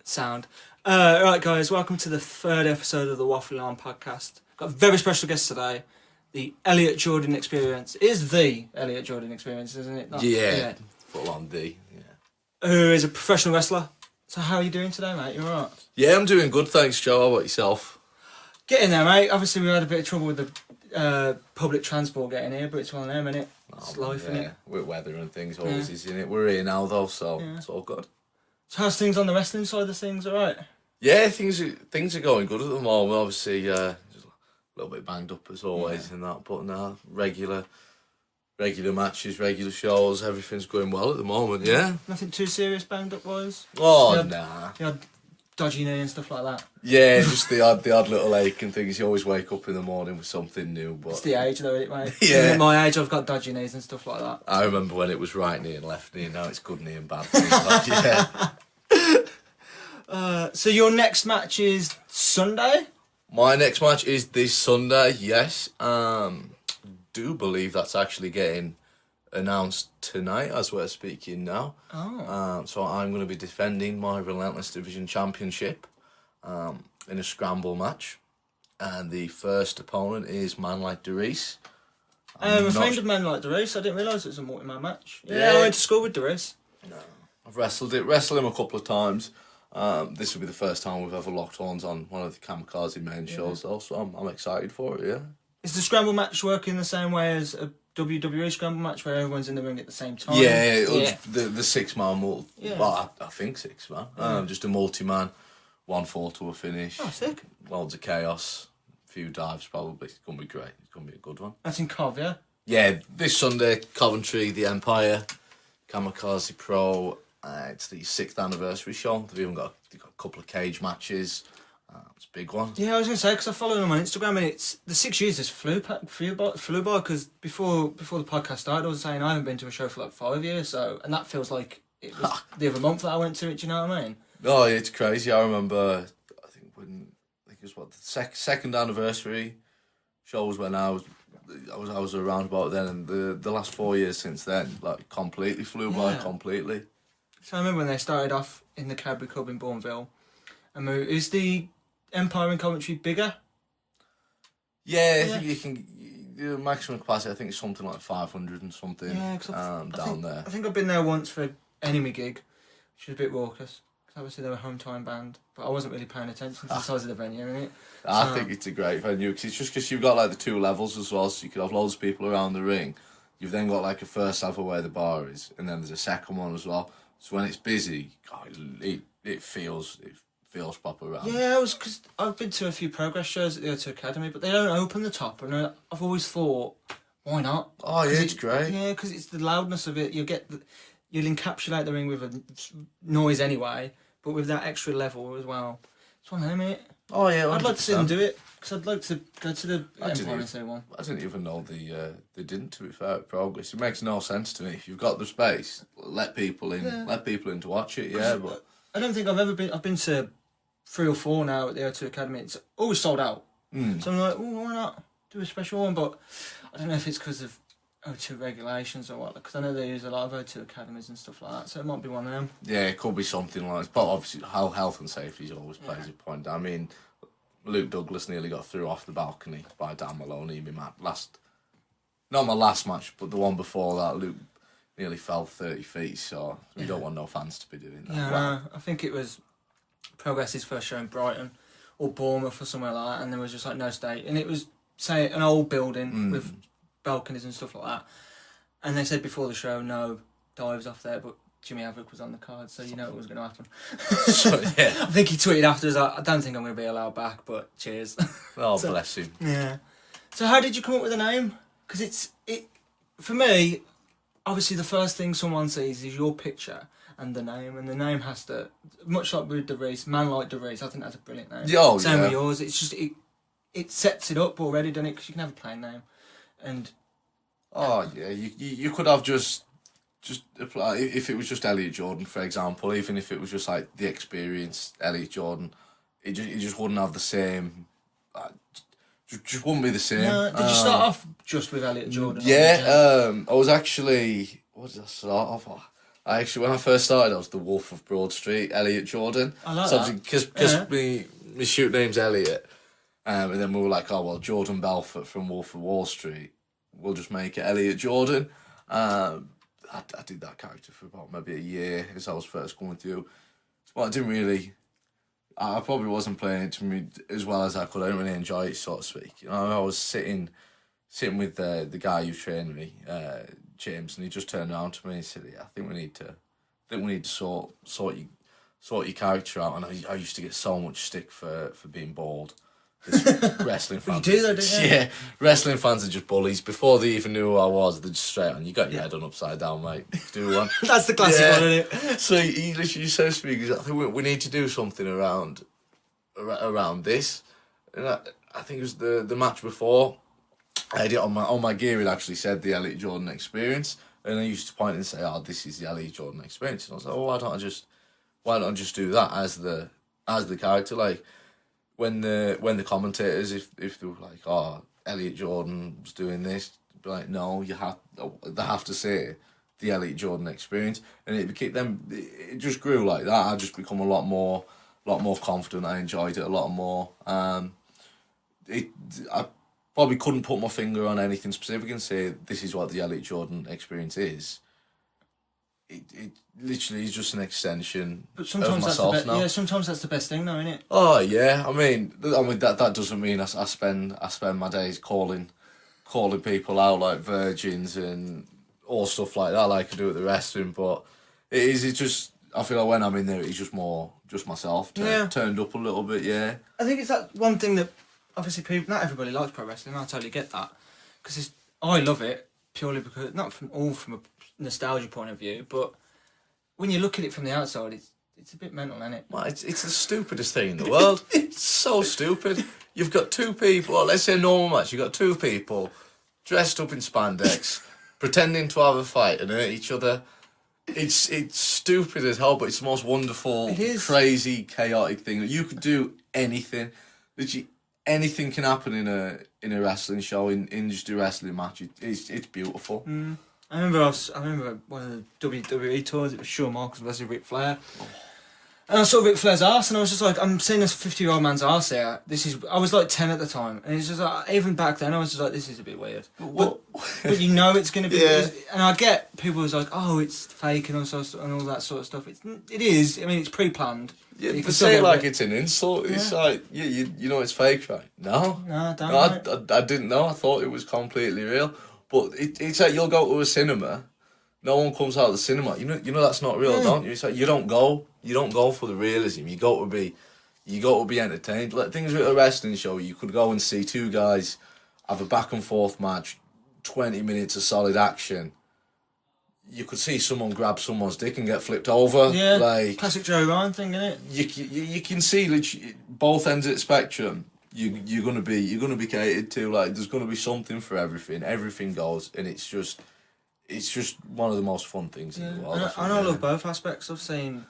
Sound. Right, guys, welcome to the third episode of the Wafflin podcast. Got a very special guest today. The Elliot Jordan Experience. It is the Elliot Jordan Experience, isn't it? Yeah, full on D. Yeah. Who is a professional wrestler. So how are you doing today, mate? You alright? Yeah, I'm doing good, thanks, Joe. How about yourself? Getting there, mate. Obviously, we had a bit of trouble with the public transport getting here, but it's one of them, innit? It's life, innit? With weather and things always is, innit? We're here now, though, so it's all good. So how's things on the wrestling side of things, alright? Yeah, things are going good at the moment. Obviously, just a little bit banged up as always in that, but now regular matches, regular shows, everything's going well at the moment. Yeah. Nothing too serious banged up wise. Oh nah. You had dodgy knee and stuff like that. Yeah, just the odd little ache and things. You always wake up in the morning with something new. But it's the age though, isn't it, mate? Yeah. At my age, I've got dodgy knees and stuff like that. I remember when it was right knee and left knee. Now it's good knee and bad knee. Like, yeah. So your next match is Sunday? My next match is this Sunday, yes. Do believe that's actually getting announced tonight as we're speaking now. Oh. So I'm going to be defending my Relentless Division Championship in a scramble match. And the first opponent is Man Like Darius. I'm a friend of Man Like Darius. I didn't realise it was a multi-man match. Yeah, Yeah. I went to school with Darius. No. I've wrestled him a couple of times. This will be the first time we've ever locked horns on one of the Kamikaze main shows, though, so I'm excited for it, yeah. Is the scramble match working the same way as a WWE scramble match where everyone's in the ring at the same time? Yeah, the 6-man well, I think 6-man. Just a multi-man, 1-4 to a finish. Oh, sick. Loads of chaos, a few dives probably. It's going to be great. It's going to be a good one. That's in Cov, yeah? Yeah, this Sunday, Coventry, the Empire, Kamikaze Pro. It's the 6th anniversary show. They've even got a couple of cage matches. It's a big one. Yeah, I was going to say, because I follow them on Instagram, and it's the 6 years just flew by, because before the podcast started, I was saying I haven't been to a show for like 5 years, and that feels like it was the other month that I went to it, do you know what I mean? Oh, it's crazy. I remember, I think it was the second anniversary show was when I was around about then, and the last 4 years since then, like, completely flew by, completely. So I remember when they started off in the Cadbury Club in Bourneville, and is the Empire in Coventry bigger? Yeah, I think you can. The maximum capacity, I think, is something like 500 and something. Yeah, there. I think I've been there once for an enemy gig, which was a bit raucous. Because obviously they were a home time band, but I wasn't really paying attention to the size of the venue, innit? I think it's a great venue because you've got like the 2 levels as well, so you could have loads of people around the ring. You've then got like a first level where the bar is, and then there's a second one as well. So when it's busy, God, it feels proper around. Yeah, because I've been to a few progress shows at the O2 Academy, but they don't open the top, and I've always thought, why not? Oh yeah, it's great. Yeah, because it's the loudness of it. You'll encapsulate the ring with a noise anyway, but with that extra level as well. It's one of them, innit? Oh yeah, 100%. I'd like to see them do it, because I'd like to go to the Empire and see one. I didn't even know they didn't, to be fair, at Progress. It makes no sense to me. If you've got the space, let people in. Yeah. Let people in to watch it, but I don't think I've been to 3 or 4 now at the O2 Academy. It's always sold out. So I'm like, why not do a special one? But I don't know if it's because of O2 regulations or what, because I know they use a lot of O2 Academies and stuff like that, so it might be one of them. Yeah, it could be something like that. But obviously, how health and safety always plays a point. I mean, Luke Douglas nearly got through off the balcony by Dan Maloney. Not my last match, but the one before that, Luke nearly fell 30 feet, so we don't want no fans to be doing that. Yeah, I think it was Progress's first show in Brighton or Bournemouth or somewhere like that, and there was just like no stage, and it was, say, an old building with balconies and stuff like that, and they said before the show no dives off there, but Jimmy Havoc was on the card, so you know it was going to happen. So, yeah. I think he tweeted afterwards, I don't think I'm going to be allowed back, but cheers. Oh, bless him. Yeah. So how did you come up with the name? Because for me, obviously the first thing someone sees is your picture and the name has to, much like with Darius, Man Like Darius, I think that's a brilliant name. Oh, Same with yours, it's just, it sets it up already, doesn't it? Because you can have a plain name. And oh yeah, you could have just apply, if it was just Elliot Jordan, for example, even if it was just like the Experience Elliot Jordan, it just wouldn't have the same. Just wouldn't be the same. No, did you start off just with Elliot Jordan? Yeah, I was actually. What did I start off? When I first started, I was the Wolf of Broad Street, Elliot Jordan. I like that. Because my shoot name's Elliot, and then we were like, oh, well, Jordan Belfort from Wolf of Wall Street, we'll just make it Elliot Jordan. I did that character for about maybe a year as I was first going through. But I didn't really... I probably wasn't playing it to me as well as I could. I didn't really enjoy it, so to speak. I was sitting with the guy who trained me, James, and he just turned around to me and said, "Yeah, I think we need to sort your character out." And I used to get so much stick for being bald. Wrestling fans. You do though, don't you? Yeah, wrestling fans are just bullies. Before they even knew who I was, they're just straight on. You got your head on upside down, mate. Do one. That's the classic one, isn't it? So he literally says to me, "I think we need to do something around this." And I think it was the match before. I had it on my gear. It actually said the Elliot Jordan Experience, and I used to point and say, "Oh, this is the Elliot Jordan Experience." And I was like, "Oh, why don't I just do that as the character?" Like when the commentators, if they were like, "Oh, Elliot Jordan was doing this," they'd be like, "No, they have to say the Elliot Jordan Experience," and it just grew like that. I just become a lot more confident. I enjoyed it a lot more. I probably couldn't put my finger on anything specific and say this is what the Elliot Jordan Experience is. It literally is just an extension of myself now. Yeah, sometimes that's the best thing, though, isn't it? Oh yeah, I mean that doesn't mean I spend my days calling people out like virgins and all stuff like that, like I do at the wrestling. But it's just, I feel like when I'm in there, it's just more just myself, turned up a little bit. Yeah, I think it's that one thing that obviously not everybody likes pro wrestling. I totally get that, because I love it purely because not from a nostalgia point of view, but when you look at it from the outside, it's a bit mental, isn't it? Well, it's the stupidest thing in the world. It's so stupid. You've got two people, let's say a normal match, you've got two people dressed up in spandex, pretending to have a fight and hurt each other. It's stupid as hell, but it's the most wonderful, crazy, chaotic thing. You could do anything. Literally anything can happen in a wrestling show, in just a wrestling match. It's beautiful. I remember one of the WWE tours. It was Shawn Michaels versus Ric Flair, and I saw Ric Flair's arse, and I was just like, I'm seeing this 50-year-old man's arse here. I was like 10 at the time, and it's just like, even back then I was just like, this is a bit weird. But you know it's gonna be. Yeah. And I get people was like, oh, it's fake and all that sort of stuff. It is. I mean, it's pre-planned. Yeah, but say it like it's an insult. Yeah. It's like, you know it's fake, right? No, I didn't know. I thought it was completely real. But it's like you'll go to a cinema, no one comes out of the cinema. You know that's not real, don't you? It's like you don't go for the realism. You go to be entertained. Like things with a wrestling show, you could go and see two guys have a back and forth match, 20 minutes of solid action. You could see someone grab someone's dick and get flipped over. Yeah, like classic Joe Ryan thing, isn't it? You can see literally both ends of the spectrum. You're gonna be catered to. Like there's gonna be something for everything. Everything goes, and it's just one of the most fun things in the world. And I love both aspects of seeing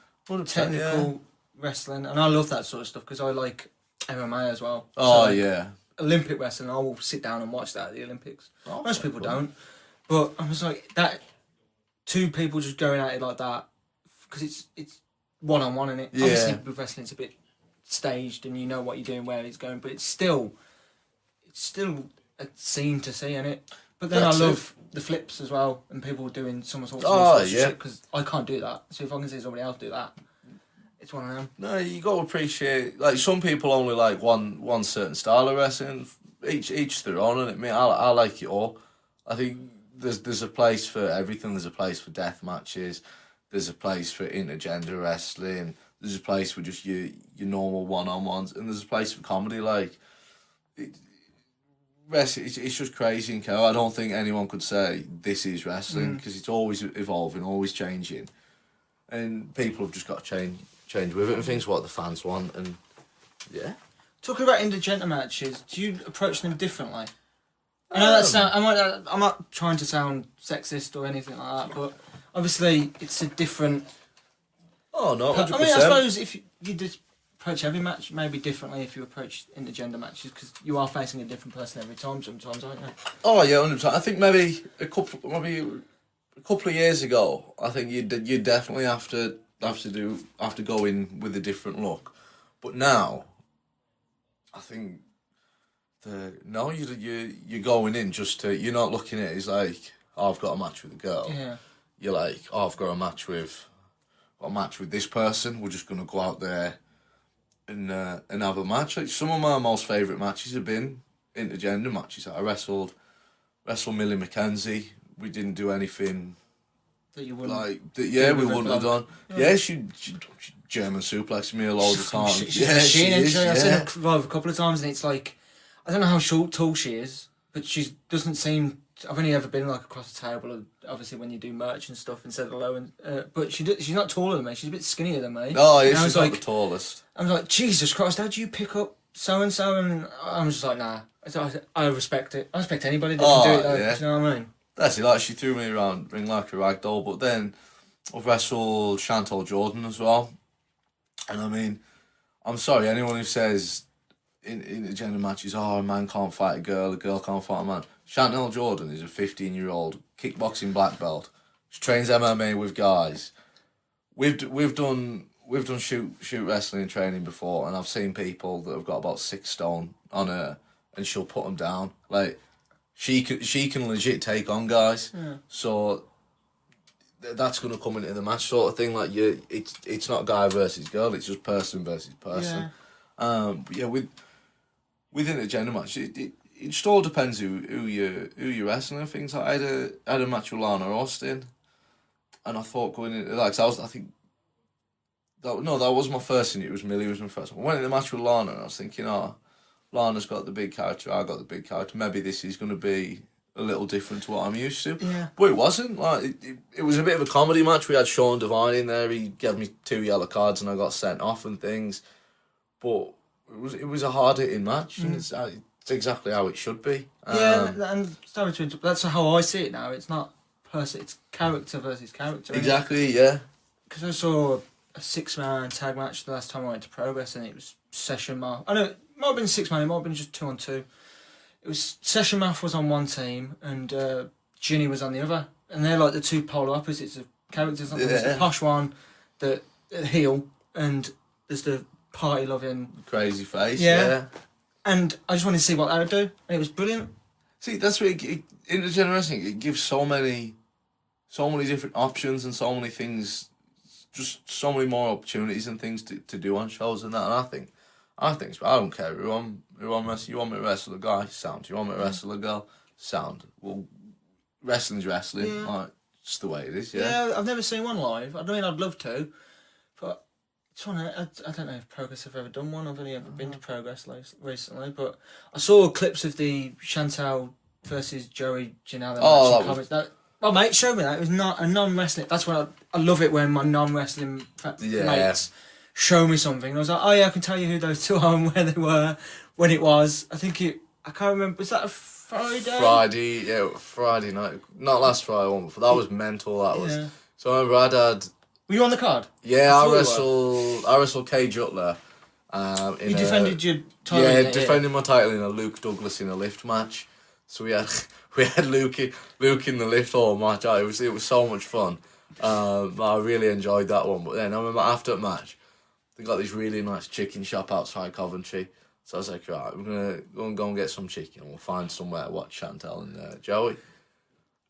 technical wrestling, and I love that sort of stuff because I like MMA as well. Oh, so, yeah. Olympic wrestling, I will sit down and watch that at the Olympics. Oh, most people don't, but I was like that. Two people just going at it like that because it's one-on-one, isn't it? Yeah. Obviously, with wrestling, it's a bit staged and you know what you're doing, where it's going, but it's still a scene to see, isn't it? But then I love the flips as well, and people doing somersaults. Oh yeah, because I can't do that. So if I can see somebody else do that, it's one of them. No, you got to appreciate. Like some people only like one certain style of wrestling. Each their own, and I mean, I like it all. I think there's a place for everything. There's a place for death matches. There's a place for intergender wrestling. There's a place for just your normal one-on-ones, and there's a place for comedy. Like, wrestling, it's just crazy and chaos. I don't think anyone could say this is wrestling because it's always evolving, always changing, and people have just got to change with it and things what the fans want. And yeah, talking about intergender matches, do you approach them differently? I know I'm not trying to sound sexist or anything like that, but obviously it's a different. Oh no! 100%. I mean, I suppose if you just approach every match maybe differently if you approach intergender matches because you are facing a different person every time. Sometimes, aren't you? Oh yeah, 100%. I think maybe a couple of years ago, I think you definitely have to go in with a different look, but now, I think you're going in just to, you're not looking at it as like, oh, I've got a match with a girl. Yeah. You're like, oh, I've got a match with this person. We're just gonna go out there and have a match. Like, some of my most favourite matches have been intergender matches. I wrestled Millie McKenzie. We didn't do anything that you wouldn't like that. Yeah, we wouldn't have done. Yeah, she German suplexed me a load of times. She's a machine, isn't she? I've seen her live a couple of times, and it's like, I don't know how tall she is, but she doesn't seem. I've only ever been like across the table, obviously when you do merch and stuff and said hello, and but she's not taller than me. She's a bit skinnier than me. Oh, yeah, she's not the tallest. I was like, Jesus Christ, how do you pick up so and so? And I'm just like, nah. I respect it. I respect anybody that can do it. Though, yeah. Do you know what I mean? That's it. Like, she threw me around ring like a rag doll. But then I've wrestled Chantal Jordan as well, and I mean, I'm sorry, anyone who says in gender matches, oh, a man can't fight a girl can't fight a man. Chantal Jordan is a 15-year-old kickboxing black belt. She trains MMA with guys. We've done shoot wrestling training before, and I've seen people that have got about 6 stone on her, and she'll put them down. Like, she can legit take on guys. Yeah. So that's gonna come into the match sort of thing. Like, it's not guy versus girl. It's just person versus person. Yeah. With intergender match, it just all depends who you're wrestling and things. Like, I had a match with Lana Austin, and I thought going into that was my first thing. It was Millie was my first one. I went in the match with Lana, and I was thinking, oh, Lana's got the big character, I got the big character. Maybe this is going to be a little different to what I'm used to. Yeah. But it wasn't. Like, it was a bit of a comedy match. We had Sean Devine in there. He gave me 2 yellow cards, and I got sent off and things. But it was a hard hitting match, and it's exactly how it should be. And sorry to interrupt, that's how I see it now. It's not person, it's character versus character. Exactly, yeah. Because I saw a 6-man tag match the last time I went to Progress, and it was Session Math. I know it might have been 6-man, it might have been just 2-on-2. It was Session Math was on one team, and Ginny was on the other, and they're like the two polar opposites of characters. Yeah. There's the posh one, the heel, and there's the party loving crazy face. Yeah. And I just wanted to see what they would do, and it was brilliant. See, that's what intergender wrestling, it gives so many different options and so many things, just so many more opportunities and things to do on shows and that. And I think I don't care who I'm wrestling. You want me to wrestle a guy? Sound. You want me to wrestle a girl? Sound. Well, wrestling's wrestling. Yeah. Like, it's the way it is. Yeah. Yeah, I've never seen one live. I mean, I'd love to, but I don't know if Progress have ever done one. I've only ever been to Progress recently, but I saw clips of the Chantal versus Joey Janela match. My mate showed me that. It was not a non-wrestling. That's when I love it when my non-wrestling mates show me something. And I was like, oh yeah, I can tell you who those two are and where they were when it was. I can't remember. Was that a Friday? Friday night. Not last Friday one, but that was mental. That was. Yeah. So I remember Were you on the card? Yeah, I wrestled Kay Jutler. You defended your title? Yeah, defending my title in a Luke Douglas in a lift match. So we had Luke in the lift all match. It was so much fun. I really enjoyed that one. But then I remember after the match, they got this really nice chicken shop outside Coventry. So I was like, right, we're gonna go and get some chicken, and we'll find somewhere to watch Chantal and Joey.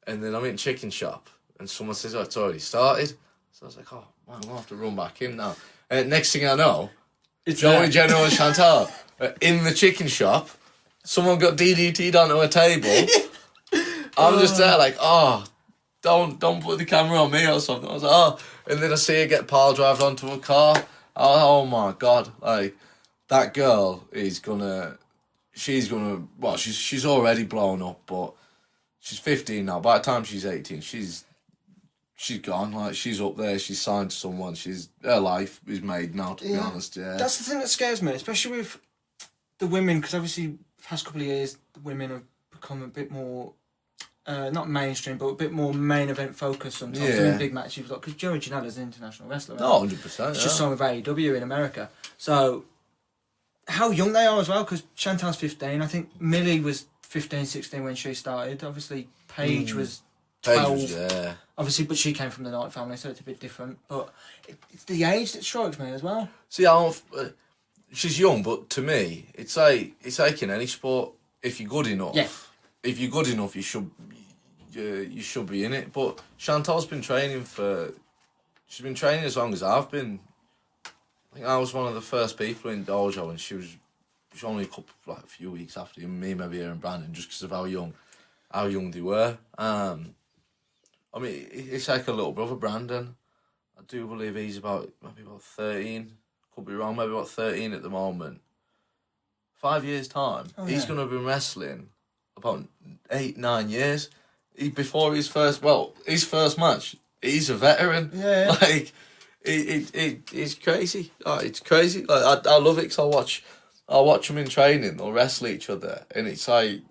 And then I'm in chicken shop, and someone says, oh, it's already started. So I was like, oh, man, I'm going to have to run back in now. And next thing I know, it's Joey, General and Chantal in the chicken shop. Someone got DDT'd onto a table. I'm just there like, oh, don't put the camera on me or something. I was like, oh. And then I see her get pile drived onto a car. Oh my God. Like, that girl is she's already blown up, but she's 15 now. By the time she's 18, she's gone. Like, she's up there. She's signed to someone. Her life is made now. To be honest, yeah. That's the thing that scares me, especially with the women, because obviously the past couple of years, the women have become a bit more, not mainstream, but a bit more main event focused sometimes. Yeah. Doing big matches, because Joey Janela's an international wrestler. Right? No, 100%. She's just signed with AEW in America. So how young they are as well, because Chantal's 15. I think Millie was 15, 16 when she started. Obviously, Paige was 12. Yeah. Obviously, but she came from the Knight family, so it's a bit different. But it's the age that strikes me as well. See, she's young, but to me, it's like in any sport. If you're good enough, you should be in it. But Chantal's been training she's been training as long as I've been. I think I was one of the first people in dojo, and she was only a few weeks after me, maybe her and Brandon, just because of how young they were. I mean, it's like a little brother, Brandon. I do believe he's maybe about 13. Could be wrong, maybe about 13 at the moment. 5 years' time, he's going to be wrestling about 8-9 years. Before his first match, he's a veteran. Yeah. Like, it's crazy. Oh, it's crazy. Like, I love it because I'll watch them in training. They'll wrestle each other, and it's like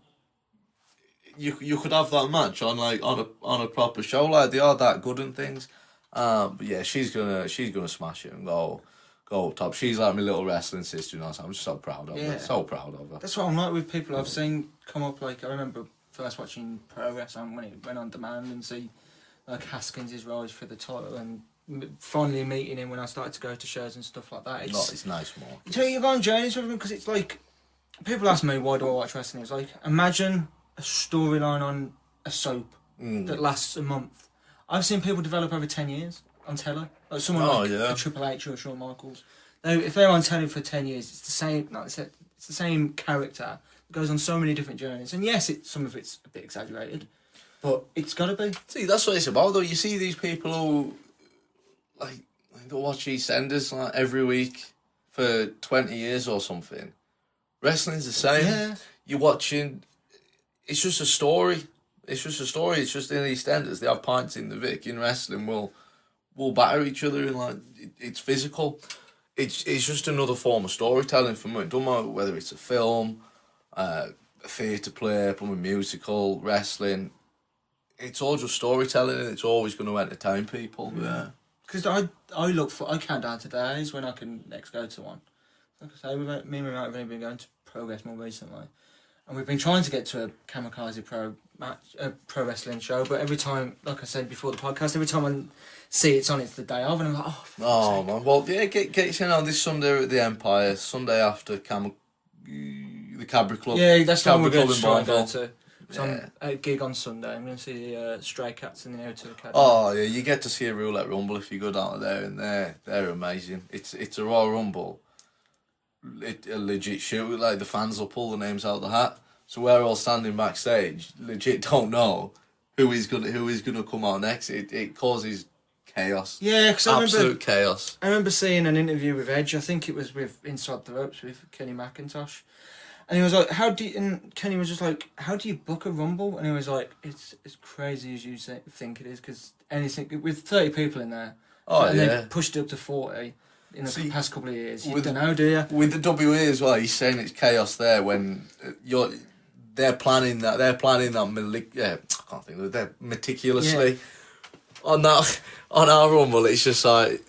you could have that match on a proper show. Like, they are that good and things. But yeah, she's gonna smash it and go top. She's like my little wrestling sister, so I'm just so proud of her. So proud of her. That's what I'm like with people I've seen come up. Like, I remember first watching Pro Wrestling when it went on demand, and see like Haskins' rise for the title, and finally meeting him when I started to go to shows and stuff like that. It's nice, more. You go on journeys with him, because it's like, people ask me why do I watch wrestling. It's like, imagine a storyline on a soap that lasts a month. I've seen people develop over 10 years on telly. Like someone a Triple H or a Shawn Michaels. If they're on telly for 10 years, it's the same. Like I said, it's the same character. It goes on so many different journeys, and yes, some of it's a bit exaggerated, but it's got to be. See, that's what it's about, though. You see these people who they'll watch EastEnders like every week for 20 years or something. Wrestling's the same. Yeah. You're watching. It's just a story. It's just in EastEnders. They have pints in the Vic. In wrestling, we'll batter each other, and it's physical. It's just another form of storytelling for me. It doesn't matter whether it's a film, a theatre play, a musical, wrestling. It's all just storytelling, and it's always going to entertain people. Yeah. Because I count down to days when I can next go to one. Like I say, me and my mate have only been going to Progress more recently, and we've been trying to get to a Kamikaze pro wrestling show. But every time, like I said before the podcast, every time I see it's on, it's the day of, and I'm like, oh man. Well, yeah, get your on this Sunday at the Empire. Sunday after the Cabri Club. Yeah, that's the one we're Club going to try and go to. Yeah. I'm at a gig on Sunday. I'm going to see Stray Cats in the O2 Academy. Oh yeah, you get to see a Roulette Rumble if you go down there, and they're amazing. It's a Royal Rumble. A legit shoot. Like, the fans will pull the names out of the hat. So we're all standing backstage, legit don't know who is gonna come out next. It causes chaos. Yeah, because absolute chaos. I remember seeing an interview with Edge. I think it was with Inside the Ropes with Kenny McIntosh. And he was like, and Kenny was just like, how do you book a Rumble? And he was like, it's as crazy as you think it is, because anything, with 30 people in there, and they pushed it up to 40 in the past couple of years. You don't know, do you? With the WE as well, he's saying it's chaos there when they're planning that I can't think of it, they're meticulously. Yeah. On our Rumble, it's just like,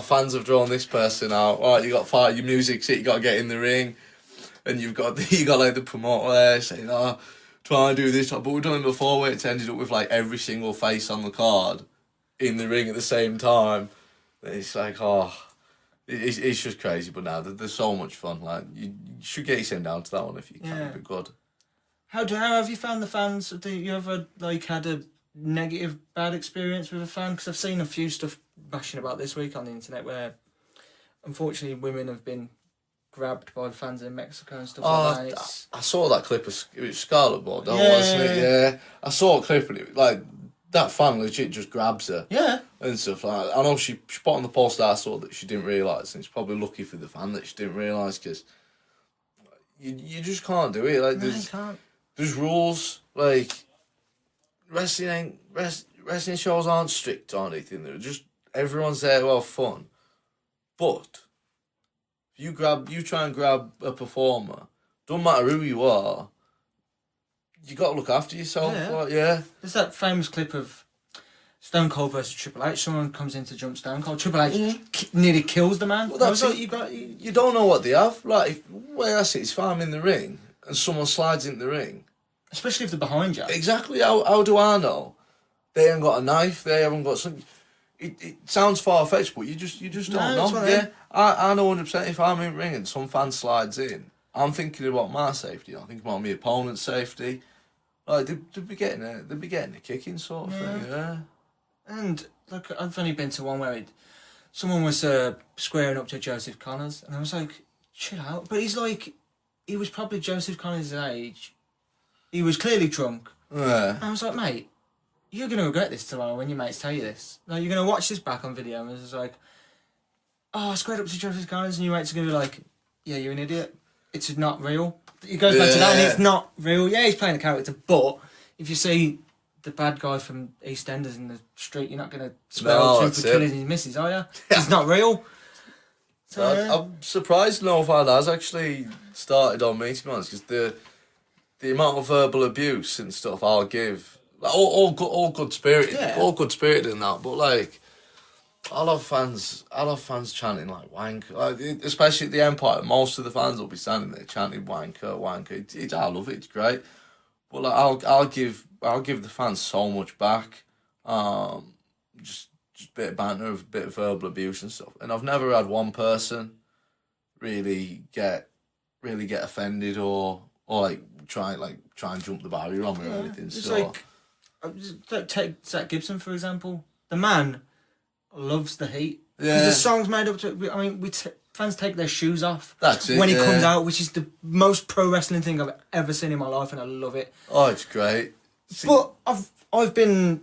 fans have drawn this person out. All right, you got fire, your music's hit, you got to get in the ring. And you got like the promoter there saying, try and do this. But we've done it before where it's ended up with like every single face on the card in the ring at the same time. And it's like, it's just crazy. But now there's so much fun. Like, you should get yourself down to that one if you can. It'd be good. How have you found the fans? Do you ever had a negative, bad experience with a fan? Because I've seen a few stuff bashing about this week on the internet where, unfortunately, women have been grabbed by fans in Mexico and stuff like that. I saw that clip of it was Scarlet Bordeaux, wasn't it? Yeah. I saw a clip and it like that fan legit just grabs her. Yeah. And stuff like that. I know she put on the post I saw that she didn't realise, and it's probably lucky for the fan that she didn't realise, because you just can't do it. Like, there's rules. Like, wrestling shows aren't strict or anything. They're just, everyone's there to have fun. But you try and grab a performer, don't matter who you are, you got to look after yourself. There's that famous clip of Stone Cold versus Triple H. Someone comes in to jump Stone Cold. Triple H nearly kills the man. Well, that's it. You don't know what they have. Like, where I sit, it's fine in the ring, and someone slides in the ring, Especially if they're behind you. Exactly. How do I know? They haven't got a knife. They haven't got something. It sounds far fetched, but you just don't know. Yeah, I know 100%. If I'm in ring and some fan slides in, I'm thinking about my safety. I'm thinking about my opponent's safety. Like they'd be getting a kicking sort of thing. Yeah. And look, I've only been to one where someone was squaring up to Joseph Connors, and I was like, chill out. But he was probably Joseph Connors' age. He was clearly drunk. Yeah. And I was like, mate, you're going to regret this tomorrow when your mates tell you this. Like, you're going to watch this back on video, and it's like, oh, I squared up to Joseph Connors, and your mates are going to be like, yeah, you're an idiot. It's not real. It goes back to that, and it's not real. Yeah, he's playing a character, but if you see the bad guy from EastEnders in the street, you're not going to swear up to him for killing his missus, are you? It's not real. So, I'm surprised to know if that has actually started on me, to be honest, because the amount of verbal abuse and stuff I'll give, like, all good spirited, all good spirited and that, but like, I love fans chanting like wank, like, especially at the Empire. Most of the fans will be standing there chanting wanker, wanker. I love it. It's great, but like, I'll give the fans so much back. Just a bit of banter, a bit of verbal abuse and stuff. And I've never had one person really get offended or like try and jump the barrier on me or anything. It's so like take Zach Gibson for example. The man loves the heat. Yeah. Because the song's made up to. I mean, fans take their shoes off. That's it, when he comes out, which is the most pro wrestling thing I've ever seen in my life, and I love it. Oh, it's great. But I've been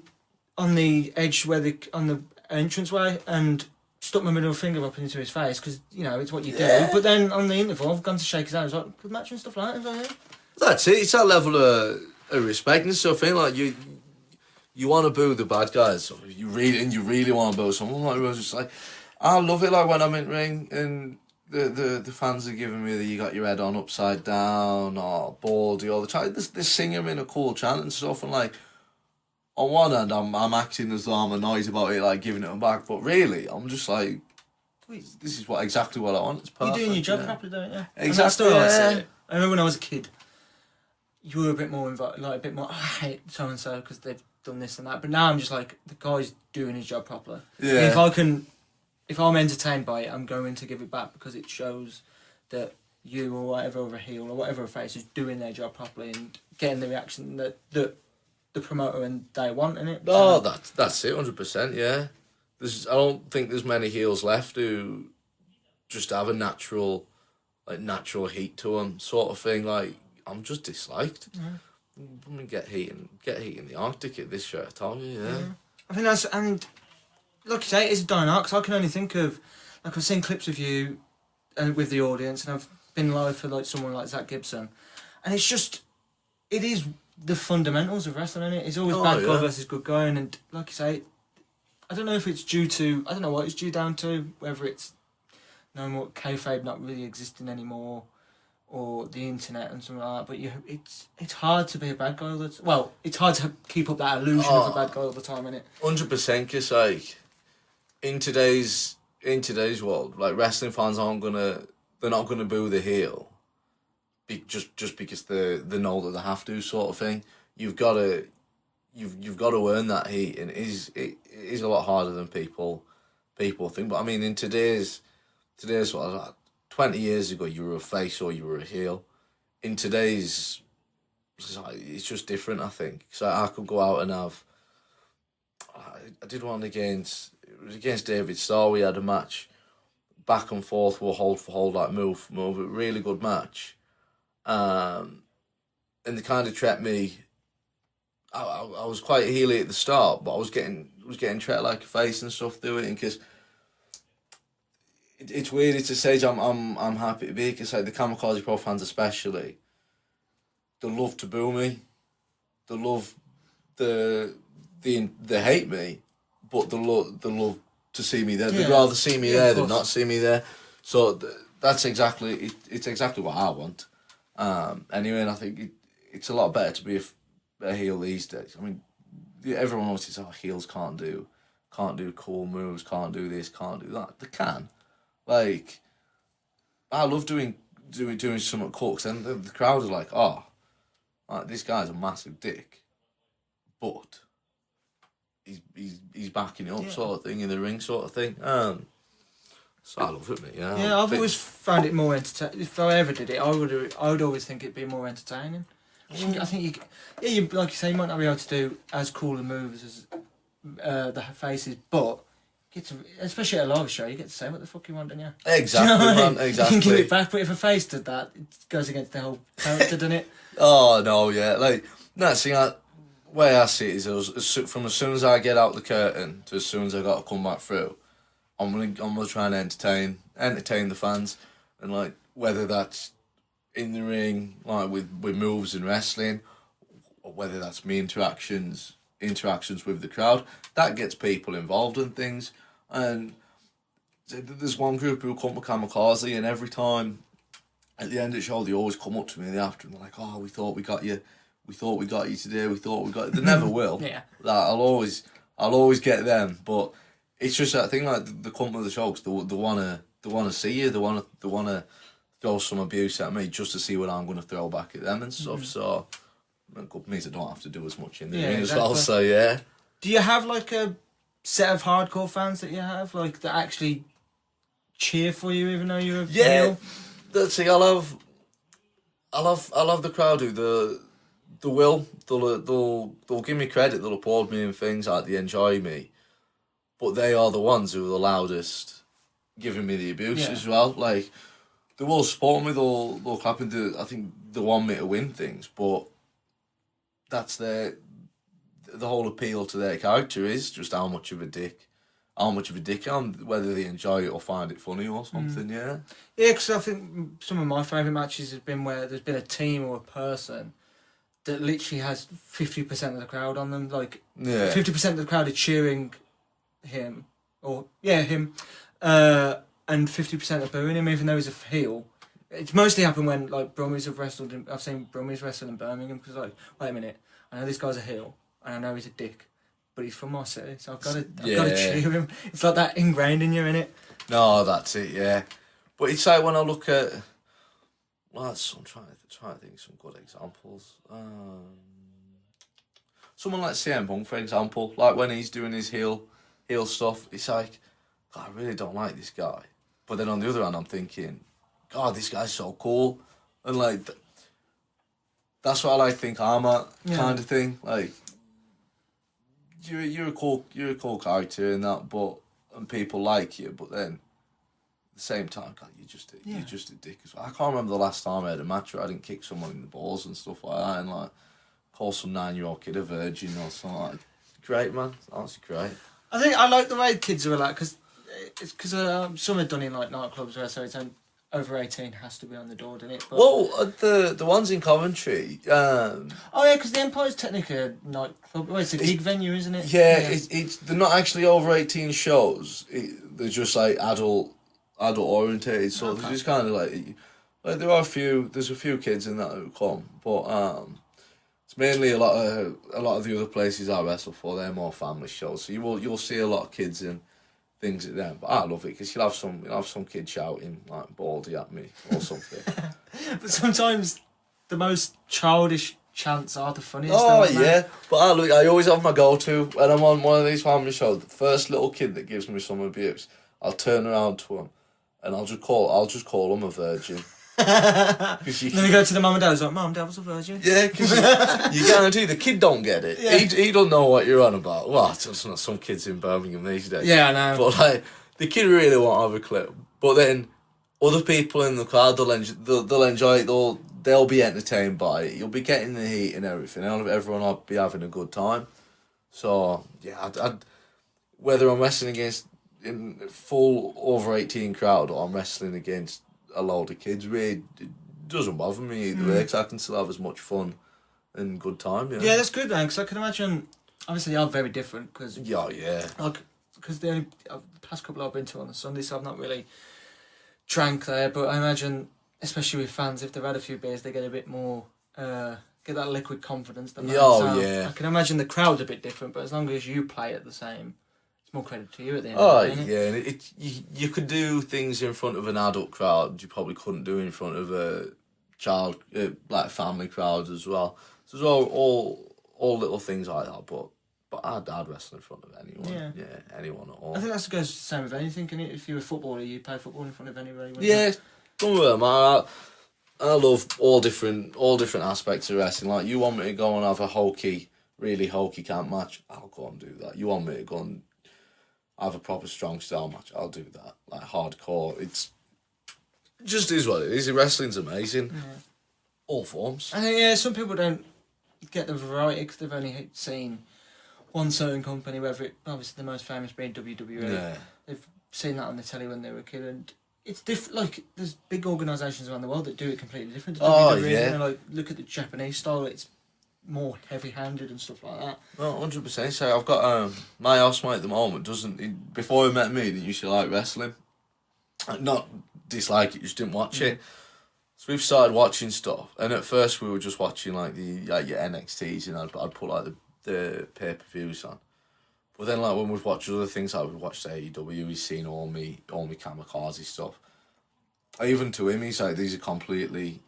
on the edge on the entranceway and stuck my middle finger up into his face because it's what you do. But then on the interval, I've gone to shake his hand. I was like, good match and stuff like that. Like, yeah. That's it. It's that level of respect and stuff. Like you want to boo the bad guys. You really want to boo someone. Like, I was just like, I love it. Like when I'm in ring and the fans are giving me the "you got your head on upside down" or "baldy" all the time. They're singing in a cool chant and stuff. And like, on one hand, I'm acting as though I'm annoyed about it, like giving it them back. But really, I'm just like, this is exactly what I want. It's perfect. You're doing your job properly, don't you? Exactly. I remember when I was a kid, you were a bit more involved, like a bit more. I hate so and so because they've done this and that. But now I'm just like, the guy's doing his job properly. Yeah. And if I'm entertained by it, I'm going to give it back because it shows that you or whatever other heel or whatever a face is doing their job properly and getting the reaction that the promoter and they want in it. Oh, that's it, 100%. Yeah, I don't think there's many heels left who just have a natural heat to them, sort of thing. Like, I'm just disliked. Yeah. I mean, get heat in the Arctic at this show, I tell you. Yeah. I think that's, and like you say, it's a dying art. 'Cause I can only think of, like, I've seen clips of you and with the audience, and I've been live for like someone like Zach Gibson, and it is the fundamentals of wrestling, isn't it? It's always bad guy versus good guy, and like you say, I don't know if it's due to, I don't know what it's due down to, whether it's no more kayfabe not really existing anymore, or the internet and something like that. But it's hard to be a bad guy all the time. Well, it's hard to keep up that illusion of a bad guy all the time, isn't it? 100%, because like in today's world, like wrestling fans they're not gonna boo the heel. Just because they know that they have to, sort of thing. You've got to earn that heat, and it is a lot harder than people think. But I mean, in today's world, like 20 years ago, you were a face or you were a heel. In today's society, it's just different, I think. So I could go out and I did one against David Starr. We had a match, back and forth, we'll hold for hold, like move for move, a really good match. And they kind of treated me. I was quite heely at the start, but I was getting treated like a face and stuff doing it, because it's weird. It's a stage I'm happy to be, because like the Kamikaze Pro fans especially, they love to boo me, they love they hate me, but they love to see me there. They'd rather see me there than not see me there. So that's exactly what I want. Anyway, and I think it's a lot better to be a heel these days. I mean, everyone always says, heels can't do cool moves, can't do this, can't do that. They can. Like, I love doing something cool, because then the crowd are like, like, this guy's a massive dick, but he's backing it up, sort of thing, in the ring, sort of thing. So I love it, mate. Yeah, yeah. I've always found it more entertaining. If I ever did it, I would always think it'd be more entertaining. I think you like you say, you might not be able to do as cool a moves as the faces, but get to, especially at a live show, you get to say what the fuck you want, don't you? Exactly, you know what I mean? man, exactly. You can give it back, but if a face did that, it goes against the whole character, doesn't it? Oh no, yeah, like that's the way I see it is, from as soon as I get out the curtain to as soon as I got to come back through, I'm gonna try and entertain the fans, and like whether that's in the ring, like with moves and wrestling, or whether that's me interactions with the crowd, that gets people involved in things. And there's one group who come with Kamikaze, and every time at the end of the show, they always come up to me in the afternoon, and they're like, "Oh, we thought we got you today. We thought we got you." They never will. Yeah. Like, I'll always get them, but it's just that thing, like the come to the show, 'cause they wanna see you, they wanna throw some abuse at me just to see what I'm gonna throw back at them and stuff. So it means I don't have to do as much in the ring as well. So yeah. Do you have like a set of hardcore fans that you have, like that actually cheer for you even though you're a heel? That's the thing. I love the crowd who they'll give me credit, they'll applaud me and things like, they enjoy me, but they are the ones who are the loudest giving me the abuse as well. Like, they will support me, they'll clap into, I think they want me to win things, but that's the whole appeal to their character is just how much of a dick I am, whether they enjoy it or find it funny or something. Yeah, because I think some of my favourite matches have been where there's been a team or a person that literally has 50% of the crowd on them. Like 50% of the crowd are cheering him, and 50% are booing him, even though he's a heel. It's mostly happened when like Brummies have wrestled. I've seen Brummies wrestle in Birmingham because like, wait a minute, I know this guy's a heel and I know he's a dick, but he's from my city, so I've got to cheer him. It's like that ingrained in you, innit? No, that's it. Yeah, but it's like when I look at, well, I'm trying to think of some good examples. Someone like CM Punk, for example, like when he's doing his heel stuff, it's like, God, I really don't like this guy. But then on the other hand, I'm thinking, God, this guy's so cool, and like that's what I like to think I'm at, kind of thing. Like, you're a cool character in that, and people like you, but then at the same time, God, you're just a dick as well. I can't remember the last time I had a match where I didn't kick someone in the balls and stuff like that, and like call some 9-year-old kid a virgin or something like that. Great, man. That's great. I think I like the way kids are like, because some are done in like nightclubs where so it's over 18 has to be on the door, doesn't it? But, well, the ones in Coventry. Oh yeah, because the Empire's technically a nightclub. Well, it's a gig venue, isn't it? Yeah, it's they're not actually over 18 shows. They're just like adult orientated. So they're just kind of like there's a few kids in that who come, but it's mainly a lot of the other places I wrestle for. They're more family shows, so you'll see a lot of kids in things at them, but I love it because you'll have some kid shouting like baldy at me or something. But sometimes the most childish chants are the funniest. Oh yeah, but I always have my go-to when I'm on one of these family shows. The first little kid that gives me some abuse, I'll turn around to him and I'll just call him a virgin. Then we go to the mum and dad. It's like, Mum, Dad was a virgin. Yeah, because you guarantee the kid don't get it. Yeah. He don't know what you're on about. Well, it's not some kids in Birmingham these days. Yeah, I know. But like, the kid really won't have a clue. But then other people in the crowd, they'll enjoy it. They'll be entertained by it. You'll be getting the heat and everything. Everyone will be having a good time. So yeah, I'd whether I'm wrestling against in full over 18 crowd or I'm wrestling against a load of kids, really, it doesn't bother me either way, because I can still have as much fun and good time. You know? Yeah, that's good then, because I can imagine. Obviously, they are very different. Cause, because the past couple I've been to on the Sunday, so I've not really drank there. But I imagine, especially with fans, if they've had a few beers, they get a bit more get that liquid confidence. I can imagine the crowd's a bit different, but as long as you play it the same, it's more credit to you at the end of the day, yeah, and you could do things in front of an adult crowd you probably couldn't do in front of a child, like family crowd as well. So there's all little things like that, but I'd wrestle in front of anyone. Yeah, anyone at all. I think that goes the same with anything, can it? If you're a footballer, you play football in front of anybody. Yeah, don't worry, man. I love all different aspects of wrestling. Like, you want me to go and have a really hokey camp match, I'll go and do that. You want me to go and have a proper strong style match, I'll do that. Like, hardcore, it just is what it is. Wrestling's amazing. Yeah. All forms. I think, some people don't get the variety because they've only seen one certain company, whether it, obviously the most famous being WWE. Yeah. They've seen that on the telly when they were a kid, and it's different. Like, there's big organisations around the world that do it completely different to WWE. Yeah. And, like, look at the Japanese style, it's more heavy-handed and stuff like that. No, 100%. So I've got my housemate at the moment before he met me, didn't used to like wrestling. Not dislike it, just didn't watch it. So we've started watching stuff, and at first we were just watching like your NXTs, and I'd put like the pay-per-views on. But then, like, when we've watched other things, like we've watched AEW, he's seen all me Kamikaze stuff. Even to him, he's like, these are completely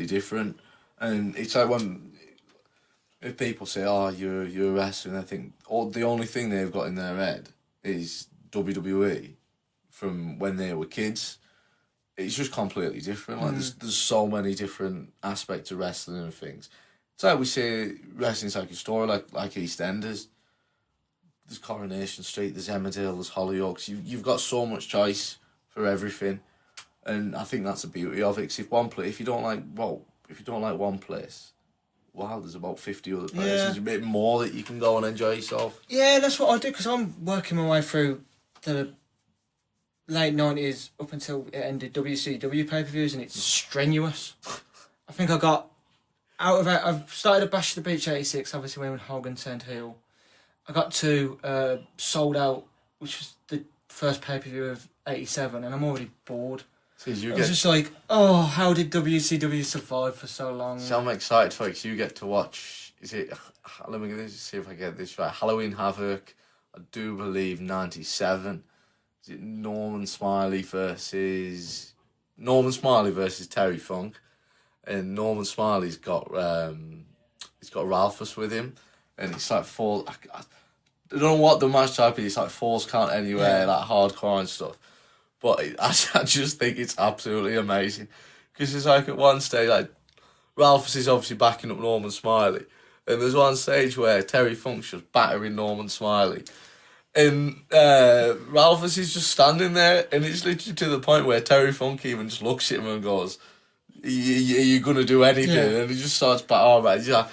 different. And it's like if people say, "Oh, you're a wrestler," I think the only thing they've got in their head is WWE from when they were kids. It's just completely different. Like, there's so many different aspects of wrestling and things. It's like we say wrestling's like a story, like EastEnders. There's Coronation Street, there's Emmerdale, there's Hollyoaks. You've got so much choice for everything, and I think that's the beauty of it. 'Cause if you don't like one place, wow, there's about 50 other places. There's a bit more that you can go and enjoy yourself. Yeah, that's what I do, because I'm working my way through the late 90s up until it ended WCW pay-per-views, and it's strenuous. I think I got out of it. I've started at Bash at the Beach 86, obviously when Hogan turned heel. I got to Sold Out, which was the first pay-per-view of 87, and I'm already bored. I was just like, oh, how did WCW survive for so long? So I'm excited for it, 'cause you get to watch, let me see if I get this right, Halloween Havoc, I do believe 97. Is it Norman Smiley versus Terry Funk, and Norman Smiley's got he's got Ralphus with him, and it's like four. I don't know what the match type is. It's like Falls Count Anywhere, like hardcore and stuff. But I just think it's absolutely amazing, because it's like at one stage, like, Ralphus is obviously backing up Norman Smiley, and there's one stage where Terry Funk's just battering Norman Smiley. And Ralphus is just standing there, and it's literally to the point where Terry Funk even just looks at him and goes, "Are you going to do anything?" Yeah. And he just starts battling. He's like,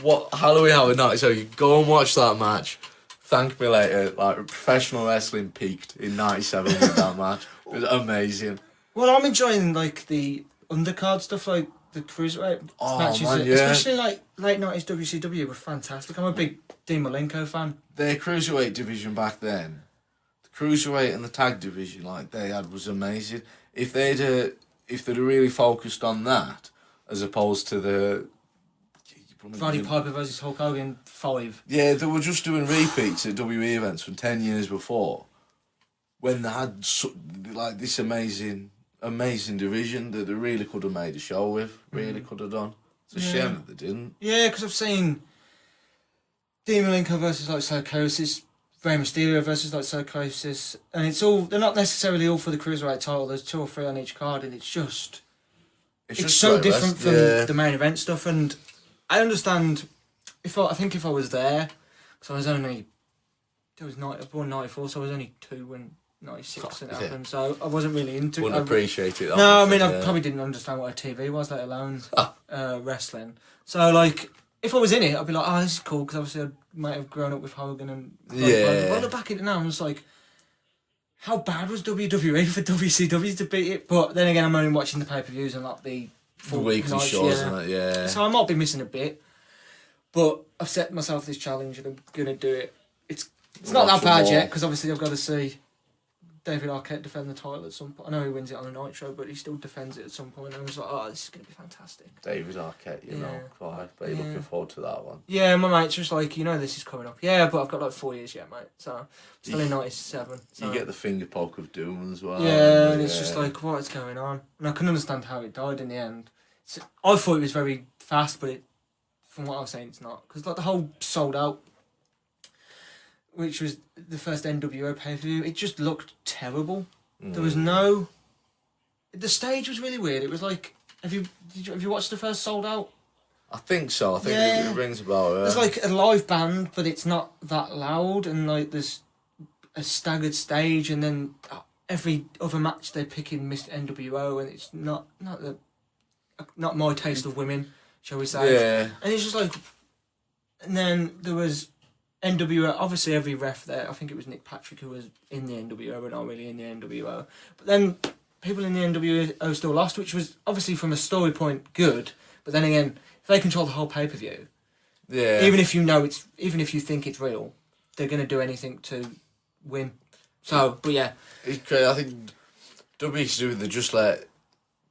"What, Halloween Havoc night? So you go and watch that match. Thank me later." Like, professional wrestling peaked in 97 with that match. It was amazing. Well, I'm enjoying, like, the undercard stuff, like the cruiserweight matches, man, especially like late 90s WCW were fantastic. I'm a big Dean Malenko fan. Their cruiserweight division back then, the cruiserweight and the tag division like they had was amazing. If they'd really focused on that as opposed to the Roddy Piper versus Hulk Hogan 5. Yeah, they were just doing repeats at WWE events from 10 years before, when they had like this amazing division that they really could have made a show with. Really could have done. It's a shame that they didn't. Yeah, because I've seen Dean Malenko versus like Psychosis, Rey Mysterio versus like Psychosis, and they're not necessarily all for the cruiserweight title. There's 2 or 3 on each card, and it's just so different from the main event stuff. And I understand I think if I was there, because I was born 94, so I was only 2 when 96 when it happened, so I wasn't really into it. Wouldn't appreciate it. No, I mean, I probably didn't understand what a TV was, let alone wrestling. So, like, if I was in it, I'd be like, oh, this is cool, because obviously I might have grown up with Hogan and... But I look back at it now, I'm just like, how bad was WWE for WCW to beat it? But then again, I'm only watching the pay-per-views and not the weekly shows, isn't it? So I might be missing a bit, but I've set myself this challenge and I'm going to do it. It's not that bad yet, because obviously I've got to see David Arquette defend the title at some point. I know he wins it on a Nitro, but he still defends it at some point. And I was like, oh, this is going to be fantastic. David Arquette, you know, quite. But you're looking forward to that one. Yeah, my mate's just like, this is coming up. Yeah, but I've got like 4 years yet, mate. So I'm still in 97. So. You get the finger poke of doom as well. Yeah, and it's just like, what is going on? And I can understand how it died in the end. I thought it was very fast, but from what I was saying, it's not. Because like the whole Sold Out, which was the first NWO pay-per-view, it just looked terrible. There was no... The stage was really weird. It was like... Have you watched the first Sold Out? I think so. I think it rings a bell. There's like a live band, but it's not that loud, and like there's a staggered stage, and then every other match they're picking Mr. NWO, and it's not my taste of women, shall we say? Yeah. And it's just like, and then there was NWO. Obviously, every ref there, I think it was Nick Patrick who was in the NWO, but not really in the NWO. But then people in the NWO still lost, which was obviously from a story point good. But then again, if they control the whole pay-per-view, even if you think it's real, they're going to do anything to win. So, but yeah. It's crazy. I think WCW, they just let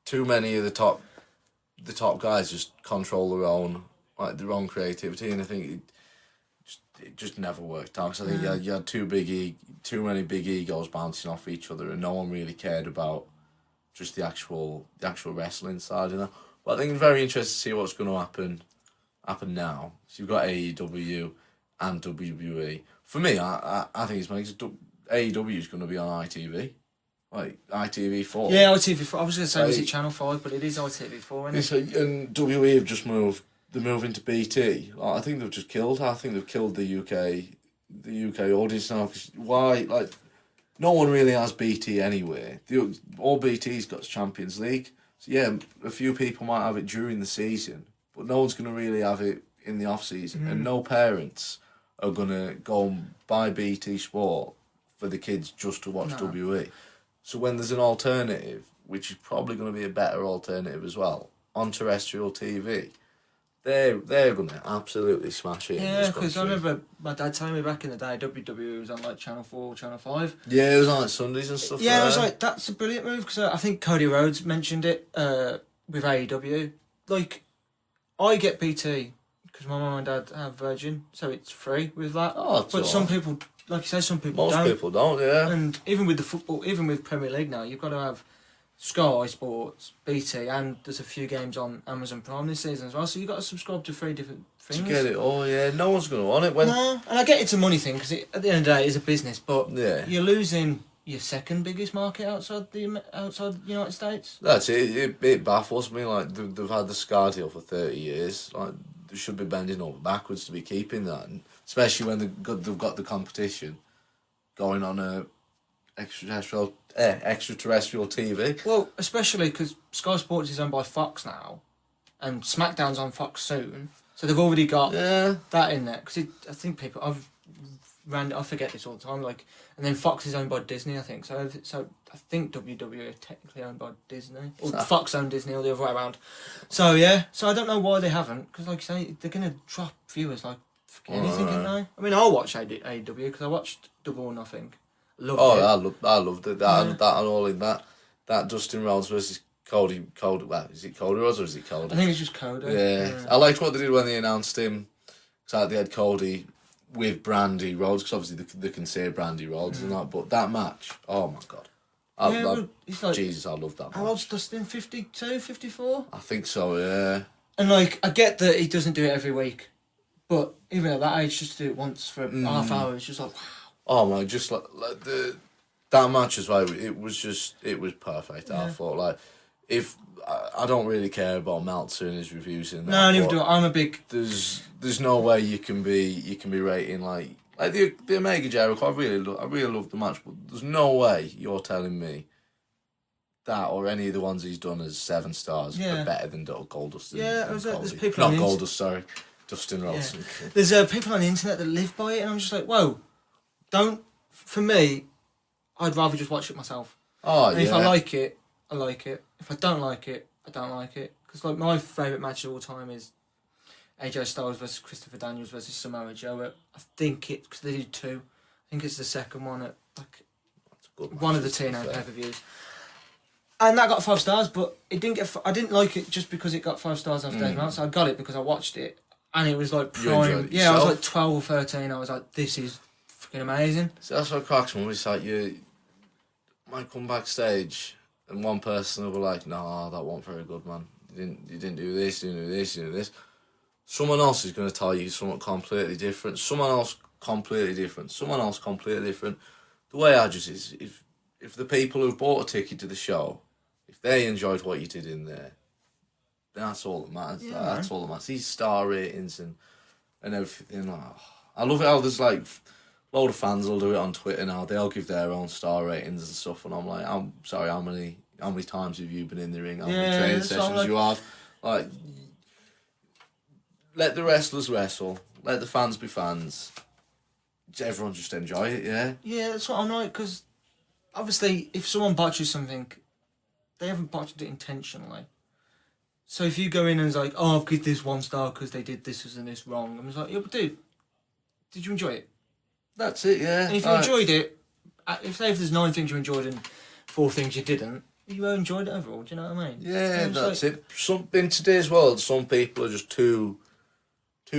too many of the top guys just control their own creativity, and I think it just never worked out. Because I think you had too many big egos bouncing off each other, and no one really cared about just the actual wrestling side, you know. But I think it's very interesting to see what's going to happen now. So you've got AEW and WWE. For me, I think it's makes AEW is going to be on ITV, like ITV4. Yeah, ITV4. I was going to say, is it Channel 5, but it is ITV4, isn't it? And WWE have just moved. They're moving to BT. I think they've just killed. I think they've killed the UK audience now. Cause why? Like, no one really has BT anyway. All BT's got is Champions League. So yeah, a few people might have it during the season, but no one's going to really have it in the off season, and no parents are going to go and buy BT Sport for the kids just to watch WWE. So when there's an alternative, which is probably going to be a better alternative as well, on terrestrial TV, they're going to absolutely smash it. Yeah, because I remember my dad telling me back in the day WWE was on like Channel 4, Channel 5. Yeah, it was on like Sundays and stuff. Yeah, I was like, that's a brilliant move, because I think Cody Rhodes mentioned it with AEW. Like, I get BT because my mum and dad have Virgin, so it's free with that. Oh, but some people, like you say, some people don't. Most people don't, yeah. And even with the football, even with Premier League now, you've got to have Sky Sports, BT, and there's a few games on Amazon Prime this season as well. So you've got to subscribe to 3 different things. To get it, no one's going to want it. No, and I get it's a money thing, because at the end of the day, it's a business, but you're losing your second biggest market outside the United States. That's it. It baffles me. Like, they've had the Sky deal for 30 years. Like, they should be bending over backwards to be keeping that, and especially when they've got the competition going on a extraterrestrial TV. Well, especially because Sky Sports is owned by Fox now, and SmackDown's on Fox soon, so they've already got that in there. Because I think I forget this all the time. Like, and then Fox is owned by Disney, I think. So I think WWE is technically owned by Disney, or Fox owned Disney, or the other way around. So yeah, so I don't know why they haven't, because like you say, they're gonna drop viewers like anything, can they? I mean, I'll watch AEW because I watched Double or Nothing. I loved it. That and all in that Dustin Rhodes versus Cody. Well, is it Cody Rhodes or is it Cody? I think it's just Cody. Yeah. I liked what they did when they announced him. Because they had Cody with Brandy Rhodes, because obviously they can say Brandy Rhodes and that. But that match, oh my god. Jesus, I love that match. How old's Dustin? 52, 54? I think so, yeah. And like, I get that he doesn't do it every week, but even at that age, just to do it once for half hour, it's just like, wow. Oh my, just like that match as well. It was perfect. Yeah. I thought, like, if I don't really care about Meltzer and his reviews in that. No, neither do I. I'm a big. There's no way you can be rating like the Omega Jericho. I really love the match, but there's no way you're telling me that or any of the ones he's done as 7 stars are better than Goldust. Yeah, there's people not Goldust, sorry, Dustin Rhodes. Yeah. There's people on the internet that live by it, and I'm just like, whoa. For me, I'd rather just watch it myself. Oh, and if I like it, I like it. If I don't like it, I don't like it. Because like my favourite match of all time is AJ Styles versus Christopher Daniels versus Samoa Joe. I think because they did 2. I think it's the second one at one of the TNA pay-per-views. And that got 5 stars, but it didn't get. I didn't like it just because it got 5 stars after Dave Meltzer. I got it because I watched it, and it was like prime. Yeah, I was like 12 or 13. I was like, this is amazing. So that's what cracks me. It's like you might come backstage and one person will be like, "No, that wasn't very good, man. You didn't do this, you didn't do this, you didn't do this." someone else is going to tell you something completely different. Someone else completely different. Someone else completely different. The way I just is, if the people who bought a ticket to the show, if they enjoyed what you did in there, then that's all that matters. Yeah, That's all that matters. These star ratings and everything. Oh, I love it how there's like a load of fans will do it on Twitter now. They'll give their own star ratings and stuff, and I'm like, I'm sorry, how many times have you been in the ring? How many training sessions you have? Like, let the wrestlers wrestle. Let the fans be fans. Everyone just enjoy it, yeah? Yeah, that's what I'm like, because obviously if someone botches something, they haven't botched it intentionally. So if you go in and it's like, oh, I've given this 1 star because they did this and this wrong, I'm just like, yeah, but dude, did you enjoy it? That's it, yeah. And if you enjoyed it, if there's 9 things you enjoyed and 4 things you didn't, you enjoyed it overall, do you know what I mean? Yeah, that's it. In today's world, some people are just too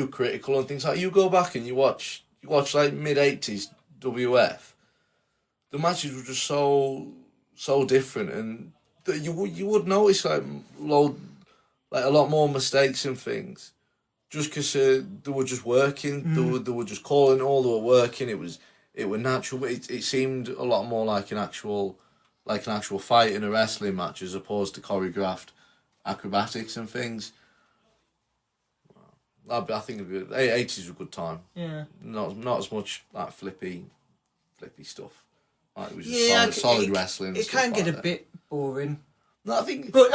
critical and things like. You go back and you watch like mid-80s WF, the matches were just so different, and you would notice like a lot more mistakes and things, just because they were just working. They were just calling all they were working. It was natural, but it seemed a lot more like an actual fight in a wrestling match as opposed to choreographed acrobatics and things. I think the 80s was a good time. Yeah. Not as much like flippy stuff. Like, it was just solid wrestling. It can get a bit boring. No, I think, but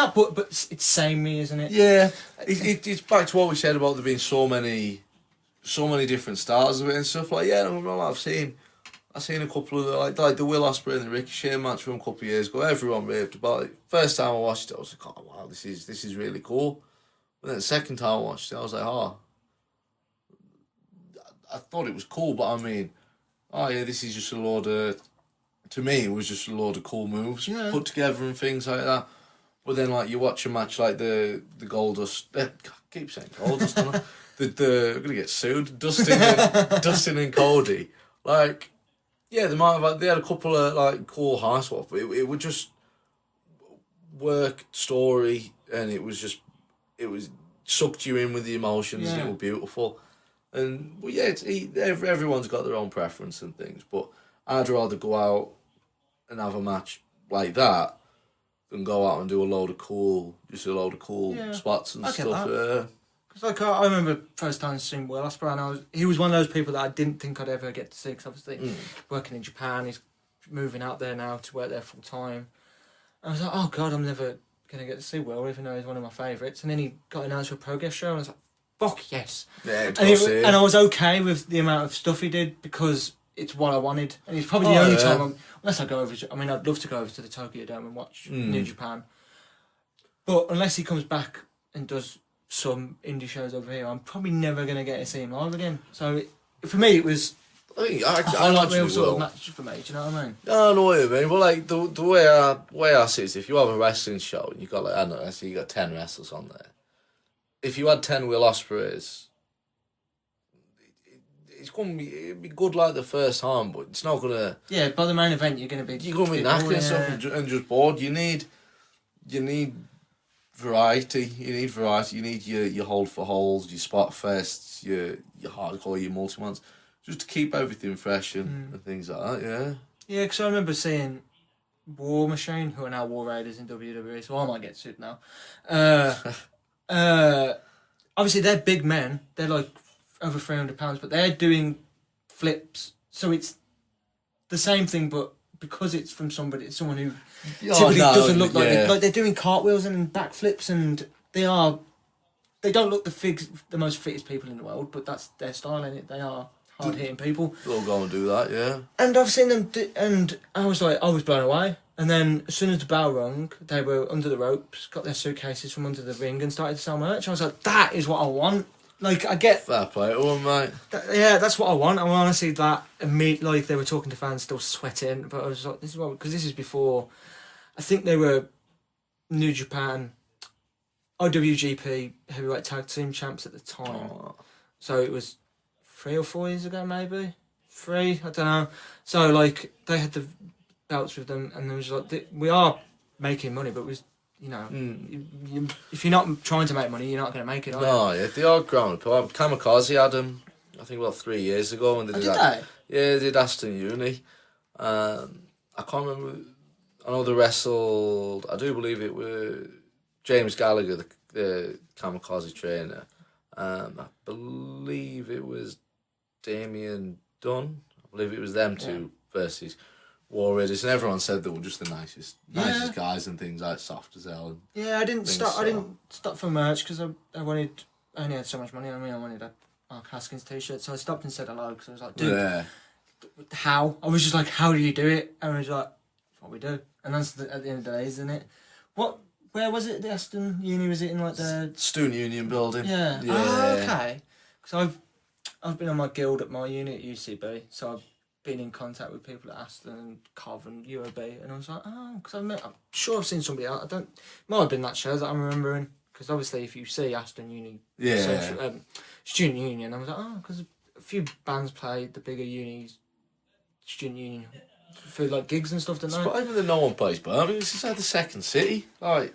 it's samey, isn't it? Yeah, it's back to what we said about there being so many different styles of it and stuff. Like, yeah, I've seen a couple of like the Will Ospreay and the Ricochet match from a couple of years ago. Everyone raved about it. First time I watched it, I was like, oh wow, this is really cool. But then the second time I watched it, I was like, oh, I thought it was cool, but I mean, oh yeah, this is just a load of. To me, it was just a load of cool moves put together and things like that. But then, like, you watch a match like the Goldust. I keep saying Goldust. I'm gonna get sued. Dustin and Cody. Like, yeah, they had a couple of like cool high swaps, but it would just work story, and it was sucked you in with the emotions. And it was beautiful, and well, yeah, everyone's got their own preference and things, but I'd rather go out and have a match like that than go out and do a load of cool spots and stuff. Because like I remember first time seeing Will Ospreay, and he was one of those people that I didn't think I'd ever get to see. Because obviously working in Japan, he's moving out there now to work there full time. I was like, oh god, I'm never gonna get to see Will, even though he's one of my favourites. And then he got announced to a Progress show, and I was like, fuck yes. Yeah, and I was okay with the amount of stuff he did because it's what I wanted, and it's probably the only time unless I go over. I mean, I'd love to go over to the Tokyo Dome and watch New Japan, but unless he comes back and does some indie shows over here, I'm probably never going to get to see him live again. So for me, it was I real sort of match for me. Do you know what I mean? I know what you mean. Well, like the way I see it is, if you have a wrestling show and you got like I don't know, so you got 10 wrestlers on there. If you had 10 Will Ospreays, it's going to be good like the first time, but it's not going to... Yeah, by the main event, you're going to be knackered and stuff and just bored. You need variety. You need your hold for holds, your spot fests, your hardcore, your multi-mans, just to keep everything fresh and things like that, yeah. Yeah, because I remember seeing War Machine, who are now War Raiders in WWE, so I might get sued now. Obviously, they're big men. They're like over 300 pounds, but they're doing flips. So it's the same thing, but because it's from someone who typically doesn't look like it. Like they're doing cartwheels and backflips, and they don't look the most fittest people in the world, but that's their style in it. They are hard hitting people. They'll go and do that, yeah. And I've seen them, and I was blown away. And then as soon as the bell rung, they were under the ropes, got their suitcases from under the ring, and started to sell merch. I was like, that is what I want. Like, I get... Fair play to them, mate. That's what I want. I want to see that like, they were talking to fans still sweating, but I was like, this is what... Because this is before... I think they were New Japan, IWGP heavyweight tag team champs at the time. Oh. So it was 3 or 4 years ago, maybe? 3? I don't know. So, like, they had the belts with them, and it was like, we are making money, but you know, if you're not trying to make money, you're not going to make it, are you? No, yeah, they are grown up. Kamikaze had them, I think, about 3 years ago. And they Did they? Yeah, they did Aston Uni. I can't remember. I know they wrestled, I do believe it was James Gallagher, the Kamikaze trainer. I believe it was Damien Dunn. I believe it was them two versus War Raiders, and everyone said they were just the nicest guys and things, like soft as hell. Yeah, I didn't stop for merch because I only had so much money. I mean, I wanted a Mark Haskins t-shirt, so I stopped and said hello because I was like, dude, how? I was just like, how do you do it? And I was like, that's what we do. And that's at the end of the day, isn't it? Where was it? The Aston Uni, was it in like the Student Union building? Yeah. Yeah. Oh, okay. Because I've been on my guild at my uni at UCB, so I've been in contact with people at Aston and Cov and UOB, and I was like, because I'm sure I've seen somebody else. Might have been that show that I'm remembering, because obviously if you see Aston Uni, Student Union, I was like, because a few bands played the bigger unis, Student Union, for like gigs and stuff, didn't they? Surprising that no one plays Birmingham. It's like the second city. Like,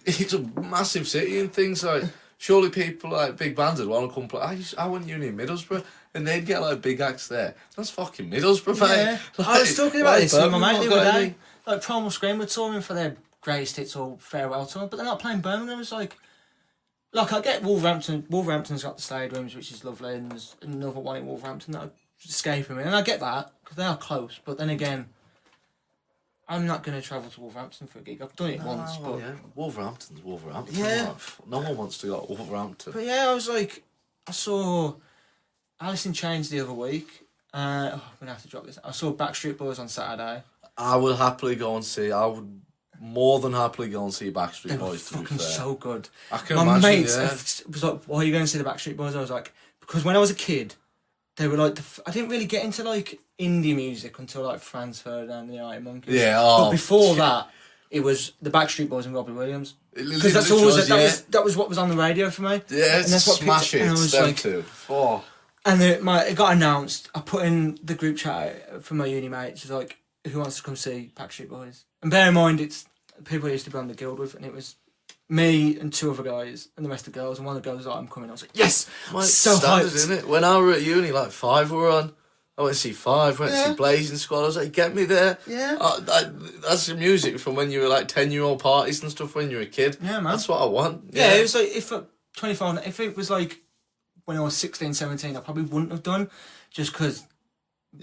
it's a massive city and things like. Surely people like big bands would want to come play. I went uni in Middlesbrough and they'd get like big acts there. That's fucking Middlesbrough, mate. Yeah. Like, I was talking about this with my mate the other day. Like Primal Scream were touring for their greatest hits or farewell tour, but they're not playing Birmingham. It's like I get Wolverhampton. Wolverhampton's got the stadiums, which is lovely, and there's another one in Wolverhampton that escaping me, and I get that because they are close. But then again, I'm not going to travel to Wolverhampton for a gig. I've done it once, but Wolverhampton's Wolverhampton. Yeah, like, no one wants to go to Wolverhampton. But yeah, I was like, I saw Alice in Chains the other week. I'm gonna have to drop this. I saw Backstreet Boys on Saturday. I would more than happily go and see Backstreet Boys. To be fair, so good. I can My imagine. mates was like, "Why are you going to see the Backstreet Boys?" I was like, "Because when I was a kid, they were like I didn't really get into like indie music until like Franz Ferdinand and the Arctic Monkeys. Yeah, but before that, it was the Backstreet Boys and Robbie Williams. Because that's always that was what was on the radio for me. Yeah, and that's what smash it. And I was them like, two. Oh. And it got announced. I put in the group chat for my uni mates. It's like, who wants to come see Backstreet Boys? And bear in mind, it's people I used to be on the guild with, and it was me and two other guys, and the rest of the girls. And one of the girls was like, "I'm coming." I was like, "Yes!" So hyped, isn't it? When I were at uni, like Five were on. I went to see Five. Went to see Blazing Squad. I was like, "Get me there!" Yeah. That's the music from when you were like 10-year-old parties and stuff when you were a kid. Yeah, man. That's what I want. Yeah, it was like if at 25, if it was like when I was 16, 17, I probably wouldn't have done, just because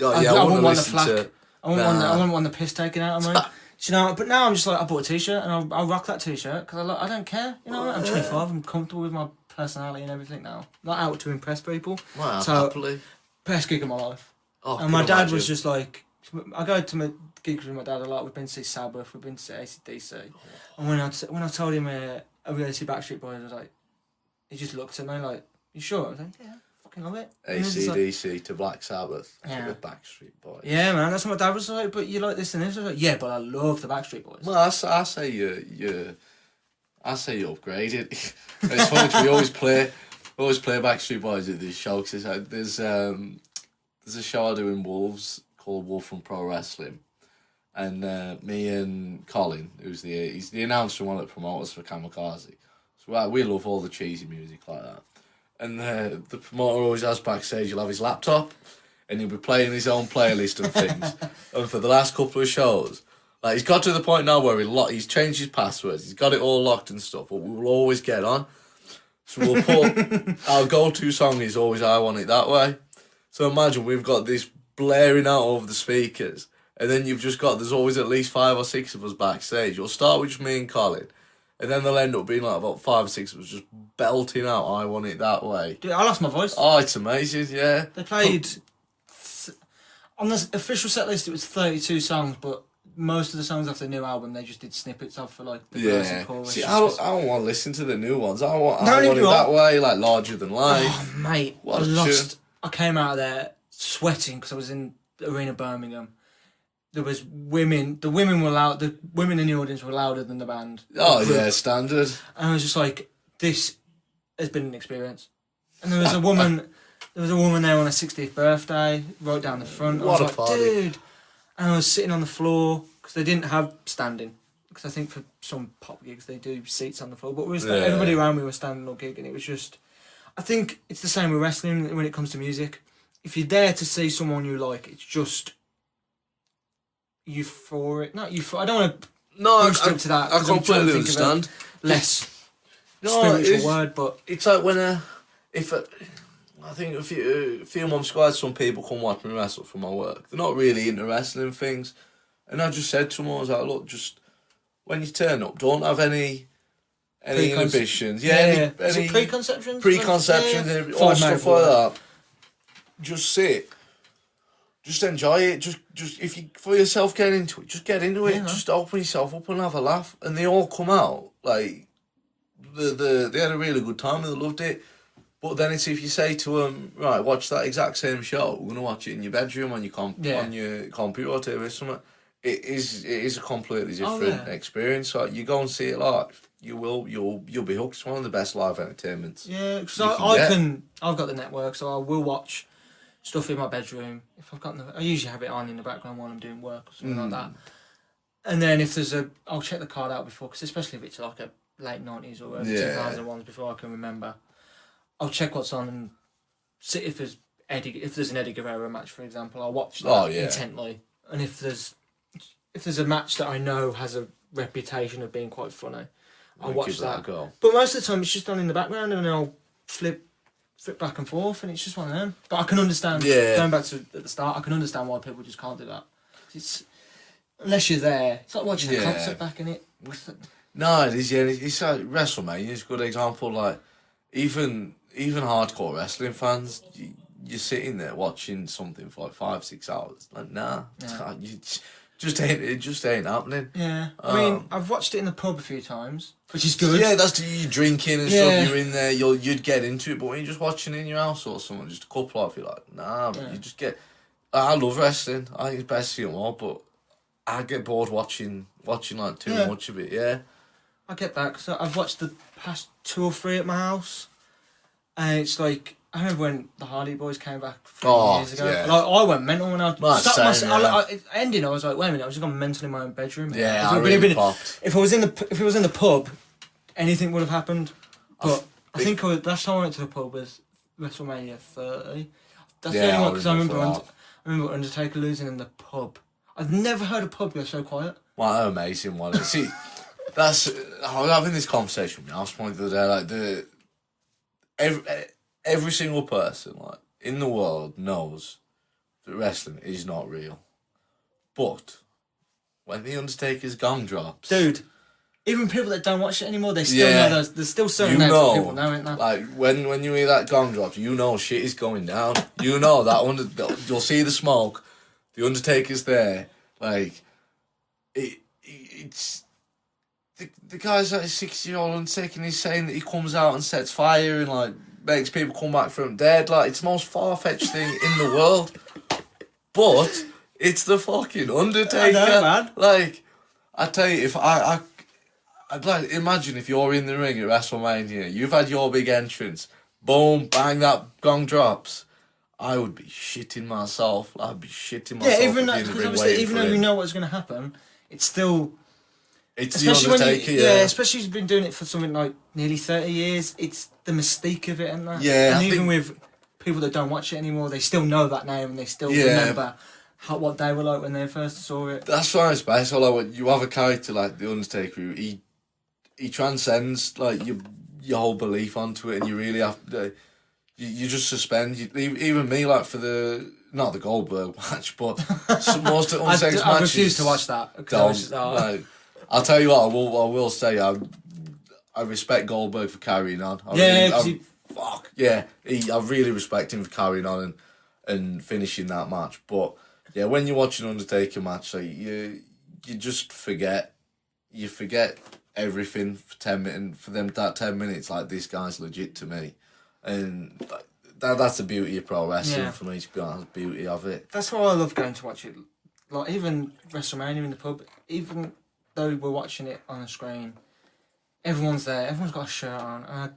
I wouldn't want the flack. I wouldn't want the piss taken out of me. You know, but now I'm just like, I bought a t-shirt and I'll rock that t-shirt because I don't care. You know, I'm 25. I'm comfortable with my personality and everything now. Not out to impress people. Wow, so, happily. Best gig of my life. Oh, and my dad was just like, I go to my gigs with my dad a lot. We've been to see Sabbath. We've been to see AC/DC. And when I told him I'm going to see Backstreet Boys, I was like, he just looked at me like, "You sure?" I was like, "Yeah, I fucking love it." AC/DC like, to Black Sabbath to the Backstreet Boys. Yeah, man, that's what my dad was like. But you like this and this? I was like, "Yeah, but I love the Backstreet Boys." Well, I say you upgraded. It's funny 'cause we always play Backstreet Boys at this show because there's a show I do in Wolves called Waffle Pro Wrestling, and me and Colin, he's the announcer and one of the promoters for Kamikaze. So we love all the cheesy music like that. And the promoter always has backstage, he'll have his laptop and he'll be playing his own playlist and things. And for the last couple of shows, like he's got to the point now where he's changed his passwords, he's got it all locked and stuff, but we will always get on. So we'll put, our go-to song is always I Want It That Way. So imagine we've got this blaring out over the speakers, and then there's always at least 5 or 6 of us backstage. You'll start with just me and Colin, and then they'll end up being like about 5 or 6 of us just belting out I Want It That Way. Dude, I lost my voice. Oh, it's amazing, yeah. They played, on the official set list it was 32 songs, but most of the songs off the new album they just did snippets of for like the verse and chorus. See, I don't want to listen to the new ones. I want it that way, like Larger Than Life. Oh, mate, I came out of there sweating because I was in the Arena Birmingham. There was women. The women were loud. The women in the audience were louder than the band. Oh yeah, standard. And I was just like, this has been an experience. And there was a woman. There was a woman there on her 60th birthday, right down the front. What I was a party. dude. And I was sitting on the floor because they didn't have standing. because I think for some pop gigs they do seats on the floor, but everybody around me was standing or gigging. It was just, I think it's the same with wrestling when it comes to music. If you're there to see someone you like, it's just euphoric. Not euphoric. I don't want to boost up to that. I completely understand. Less spiritual word, but it's like when I think a few months ago I had some people come watch me wrestle from my work. They're not really into wrestling things, and I just said to them, I was like, look, just when you turn up, don't have any inhibitions. Any preconceptions, all stuff like that. Just sit. Just enjoy it. Just if you for yourself get into it, just get into it. Just open yourself up and have a laugh. And they all come out like they had a really good time and they loved it. But then it's if you say to them, right, watch that exact same show. We're gonna watch it in your bedroom on your on your computer or TV or something. It is a completely different experience. So you go and see it live. You'll be hooked. It's one of the best live entertainments. Yeah, because I've got the network, so I will watch stuff in my bedroom. If I've got, I usually have it on in the background while I'm doing work or something like that. And then if there's I'll check the card out before, because especially if it's like a late 90s or 2001s before I can remember, I'll check what's on and see if there's an Eddie Guerrero match, for example. I'll watch that intently. And if there's a match that I know has a reputation of being quite funny, I'll watch that. But most of the time it's just on in the background, and then I'll flip back and forth, and it's just one of them. But I can understand, going back to at the start, I can understand why people just can't do that. It's, unless you're there, it's like watching a concert back in it. No, it is, it's like WrestleMania is a good example. Like, even hardcore wrestling fans, you're sitting there watching something for like 5-6 hours. Like, nah, it just ain't happening. Yeah, I mean, I've watched it in the pub a few times, which is good. Yeah, that's you drinking and stuff. You're in there, you'd get into it. But when you're just watching in your house or something, just a couple of you, like, nah. But you just get. I love wrestling. I think it's best to see them all, but I get bored watching like too much of it. Yeah, I get that, because I've watched the past 2 or 3 at my house, and it's like, I remember when the Hardy Boys came back 3 years ago. Yeah. Like, I went mental when I ending. I was like, wait a minute, I was just gone mental in my own bedroom. Yeah, I really popped. If I was in the pub, anything would have happened. But I think last time I went to the pub was WrestleMania 30. That's the only one, because I remember Undertaker losing in the pub. I've never heard a pub go so quiet. What an amazing one! See, I was having this conversation with my housemate the other day. Like every single person like in the world knows that wrestling is not real, but when the Undertaker's gong drops, dude, even people that don't watch it anymore, they still know those. There's still certain names that people know, isn't there? Like when you hear that gong drops, you know shit is going down. You know that you'll see the smoke. The Undertaker's there. Like it's. The guy's like a 60-year-old Undertaker, and he's saying that he comes out and sets fire and like makes people come back from dead. Like, it's the most far-fetched thing in the world. But it's the fucking Undertaker. I know, man. Like, I tell you, if I'd like imagine if you're in the ring at WrestleMania, you've had your big entrance, boom, bang, that gong drops. I would be shitting myself. I'd be shitting myself. Yeah, even though we know what's going to happen, it's still. It's especially the Undertaker, especially he's been doing it for something like nearly 30 years. It's the mystique of it, isn't that? Yeah, and even with people that don't watch it anymore, they still know that name and they still remember what they were like when they first saw it. That's why it's special. Like, when you have a character like the Undertaker, he transcends like your whole belief onto it, and you really have to. You just suspend. Even me, like for not the Goldberg match, but most of Undertaker's matches. I refuse to watch that. I'll tell you what, I will say, I respect Goldberg for carrying on. I really respect him for carrying on and finishing that match. But yeah, when you watch an Undertaker match, like, you just forget. You forget everything for 10 minutes. For them, that 10 minutes, like, this guy's legit to me, and that's the beauty of pro wrestling for me. To be honest, the beauty of it. That's why I love going to watch it. Like, even WrestleMania in the pub, even though we're watching it on a screen, everyone's there, everyone's got a shirt on.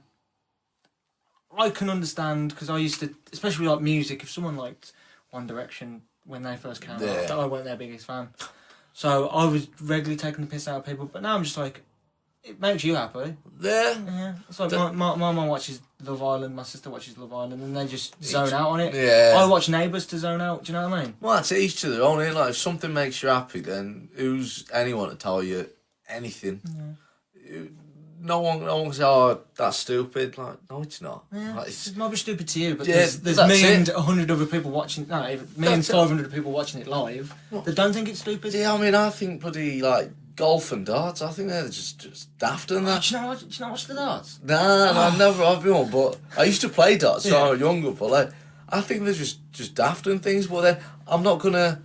I can understand, because I used to, especially like music, if someone liked One Direction when they first came out, I weren't their biggest fan. So I was regularly taking the piss out of people, but now I'm just like, it makes you happy. Yeah. It's like my mum watches Love Island, my sister watches Love Island, and they just zone out on it. Yeah. I watch Neighbours to zone out, do you know what I mean? Well, that's each to their own, innit? Like, if something makes you happy, then who's anyone to tell you anything? No one can say, oh, that's stupid. Like, no, it's not. Yeah. Like, it might be stupid to you, but Yeah, there's that's me it. and 100 other people watching, no, me and That's it. 500 people watching it live that don't think it's stupid. yeah, I mean, I think bloody, like, golf and darts, I think they're just daft and that. Do you not watch the darts? Nah, I've been one, but I used to play darts when I was younger, but, like, I think they're just daft and things, but then I'm not gonna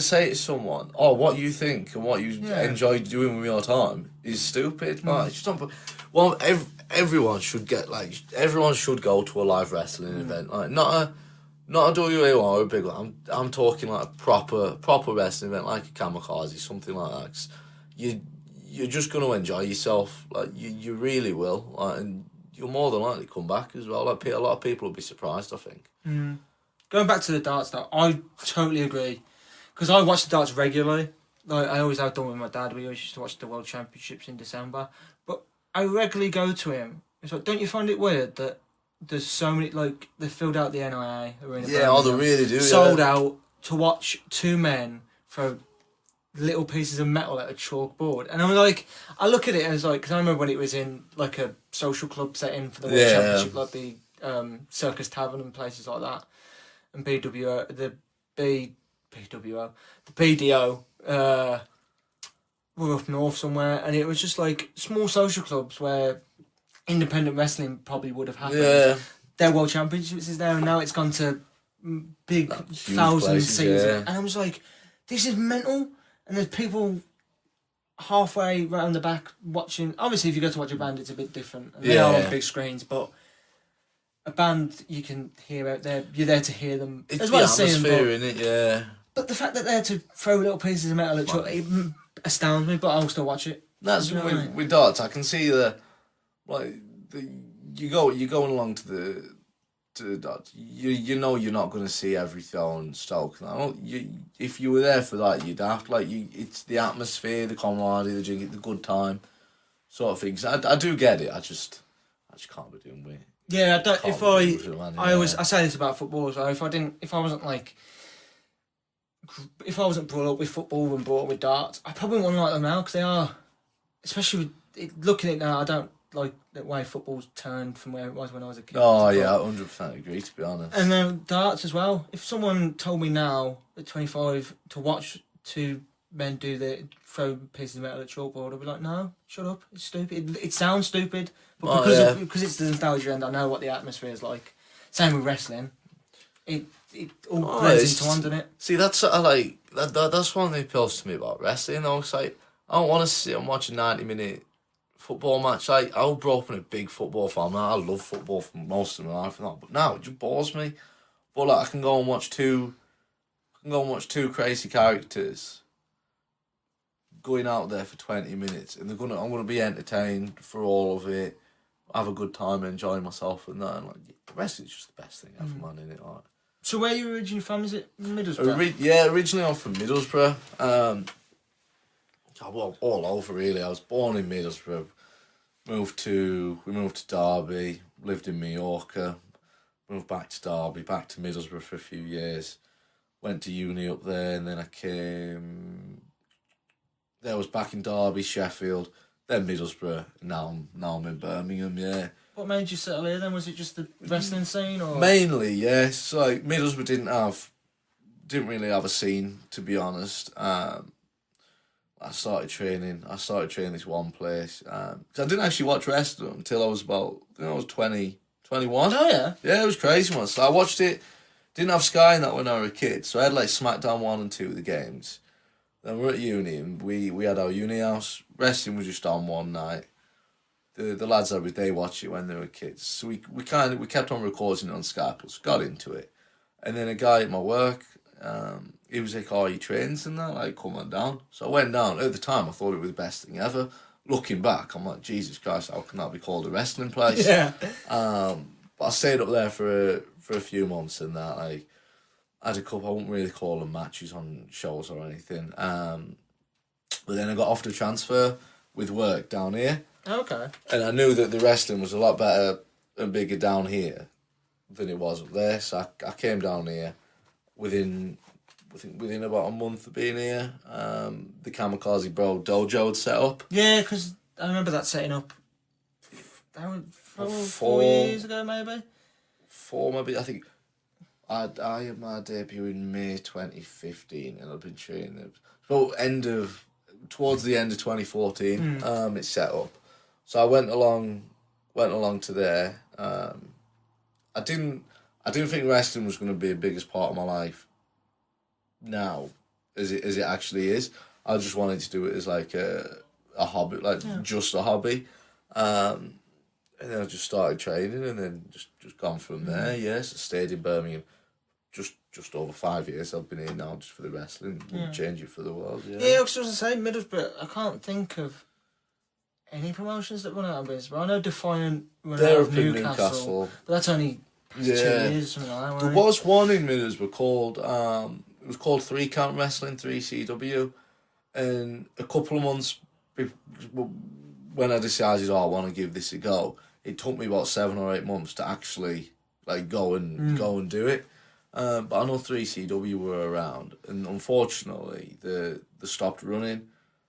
say to someone, oh, what you think and what you enjoy doing with your time is stupid. Like, it's just not. Well, everyone should go to a live wrestling event, like not a WWE or a big one. I'm talking like a proper wrestling event, like a Kamikaze, something like that. 'Cause you're just gonna enjoy yourself, like you really will, like, and you'll more than likely come back as well. Like, a lot of people will be surprised, I think. Going back to the darts, though, I totally agree. Because I watch the darts regularly. Like, I always have done with my dad. We always used to watch the World Championships in December. But I regularly go to him. It's like, don't you find it weird that there's so many, like, they filled out the NIA arena. Yeah, oh, they really do. Sold out to watch two men throw little pieces of metal at a chalkboard. And I'm like, I look at it and it's like, because I remember when it was in, like, a social club setting for the World Championship, like the Circus Tavern and places like that. And the BDO were up north somewhere, and it was just like small social clubs where independent wrestling probably would have happened. Yeah. Their World Championships is there, and now it's gone to big thousand seats. Yeah. And I was like, this is mental. And there's people halfway round the back watching. Obviously, if you go to watch a band, it's a bit different. And they are on big screens, but a band you can hear out there, you're there to hear them. It's as well the as seeing them. atmosphere, innit? Yeah. But the fact that they're to throw little pieces of metal at chalk, it astounds me, but I'll still watch it. That's with darts. I can see you going along to the darts. You know you're not going to see everything on Stoke. If you were there for that, you'd have it's the atmosphere, the camaraderie, the drinking, the good time, sort of things. I do get it. I just can't be doing with it. Yeah, I say this about football as well. If I wasn't brought up with football and brought up with darts, I probably wouldn't like them now, because they are, especially looking at it now, I don't like the way football's turned from where it was when I was a kid. Oh yeah, 100% agree, to be honest. And then darts as well. If someone told me now at 25 to watch two men throw pieces of metal at chalkboard, I'd be like, no, shut up, it's stupid. It sounds stupid, but because it's the nostalgia and I know what the atmosphere is like. Same with wrestling. It all blends into one, doesn't it? See, that's sort of like that's one of the appeals to me about wrestling. I was like, I don't want to sit and watch a 90-minute football match. Like, I was brought up in a big football family. I love football for most of my life and that, but now it just bores me. But like, I can go and watch two crazy characters going out there for 20 minutes, and I'm gonna be entertained for all of it, have a good time, enjoy myself, and that. And like, wrestling's just the best thing ever, man, innit? Like. So where are you originally from? Is it Middlesbrough? Originally I'm from Middlesbrough. All over really. I was born in Middlesbrough. We moved to Derby. Lived in Mallorca. Moved back to Derby. Back to Middlesbrough for a few years. Went to uni up there, and then I came. There was back in Derby, Sheffield, then Middlesbrough. Now I'm in Birmingham. Yeah. What made you settle here then? Was it just the wrestling scene, or mainly? Yes. Like, Middlesbrough didn't really have a scene, to be honest. I started training this one place. 'Cause I didn't actually watch wrestling until I was about, I think I was 20, 21. Oh yeah. Yeah, it was crazy once. So I watched it. Didn't have Sky and that when I was a kid, so I had like SmackDown 1 and 2 of the games. Then we were at uni and we had our uni house. Wrestling was just on one night. The lads they watched it when they were kids. So we kept on recording it on Sky Plus, got into it. And then a guy at my work, he was like, "Oh, you trains and that? Like, come on down." So I went down. At the time, I thought it was the best thing ever. Looking back, I'm like, Jesus Christ, how can that be called a wrestling place? Yeah. But I stayed up there for a few months and that. Like, I had a couple, I wouldn't really call them matches on shows or anything. But then I got offered a transfer with work down here. Okay. And I knew that the wrestling was a lot better and bigger down here than it was up there. So I came down here within about a month of being here. The Kamikaze Bro Dojo had set up. Yeah, because I remember that setting up. That was 4 years ago, maybe. 4, maybe. I think I had my debut in May 2015, and I've been training it. So towards the end of 2014, it set up. So I went along to there. I didn't think wrestling was going to be the biggest part of my life now as it actually is. I just wanted to do it as like a hobby, just a hobby. And then I just started training, and then just gone from there. Yes, I stayed in Birmingham just over 5 years. I've been here now just for the wrestling. Wouldn't change it for the world. Yeah, I was going to say Middlesbrough. I can't think of any promotions that run out of Middlesbrough. I know Defiant run out of Newcastle, but that's only past 2 years or something like that. There was one in Middlesbrough called it was called 3 Count Wrestling, 3CW, and a couple of months when I decided I want to give this a go, it took me about 7 or 8 months to actually go and do it. But I know 3CW were around, and unfortunately they stopped running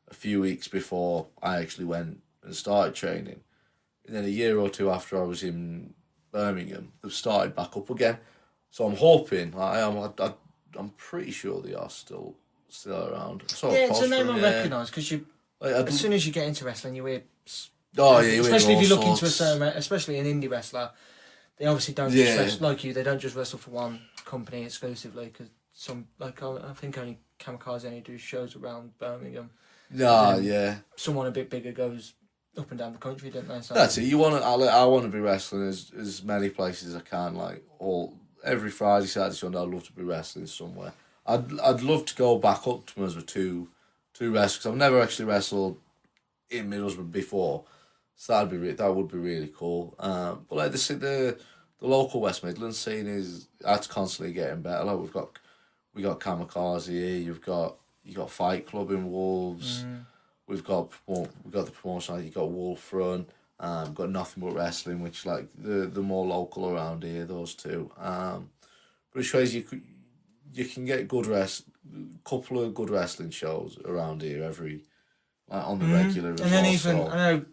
a few weeks before I actually went and started training. And then a year or two after I was in Birmingham, they've started back up again. So I'm hoping, I'm pretty sure they are still around. It's a name I recognise, because as soon as you get into wrestling, you hear. Especially if you look into a certain, especially an indie wrestler, they obviously don't just wrestle like you. They don't just wrestle for one company exclusively, because I think only Kamikaze only do shows around Birmingham. Someone a bit bigger goes up and down the country, don't they? So that's it. I want to be wrestling as many places as I can. Every Friday, Saturday, Sunday, I'd love to be wrestling somewhere. I'd love to go back up to Middlesbrough to wrestle, because I've never actually wrestled in Middlesbrough before. So that would be really cool. But the local West Midlands scene that's constantly getting better. We got Kamikaze here. You've got Fight Club in Wolves. We've got the promotion. You've got Wafflin. We've got Nothing But Wrestling, which the more local around here. Those two. But it's crazy. You can get couple of good wrestling shows around here every on the regular. And then even I know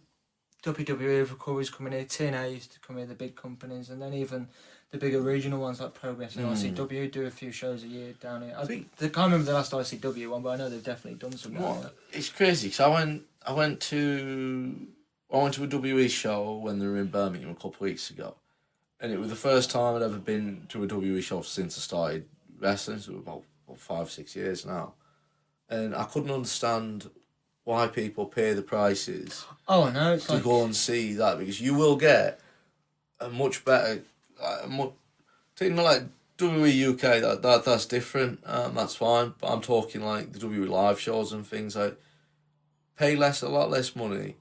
WWE have always coming here. TNA used to come here, the big companies, and then even the bigger regional ones like Progress and ICW do a few shows a year down here. I can't remember the last ICW one, but I know they've definitely done some down here. It's crazy, because I went to a WE show when they were in Birmingham a couple of weeks ago, and it was the first time I'd ever been to a WE show since I started wrestling, so about 5-6 years now, and I couldn't understand why people pay the prices. Oh no, to go and see that, because you will get a much better, like WWE UK. That's different. That's fine, but I'm talking like the WWE live shows and things like. Pay a lot less money,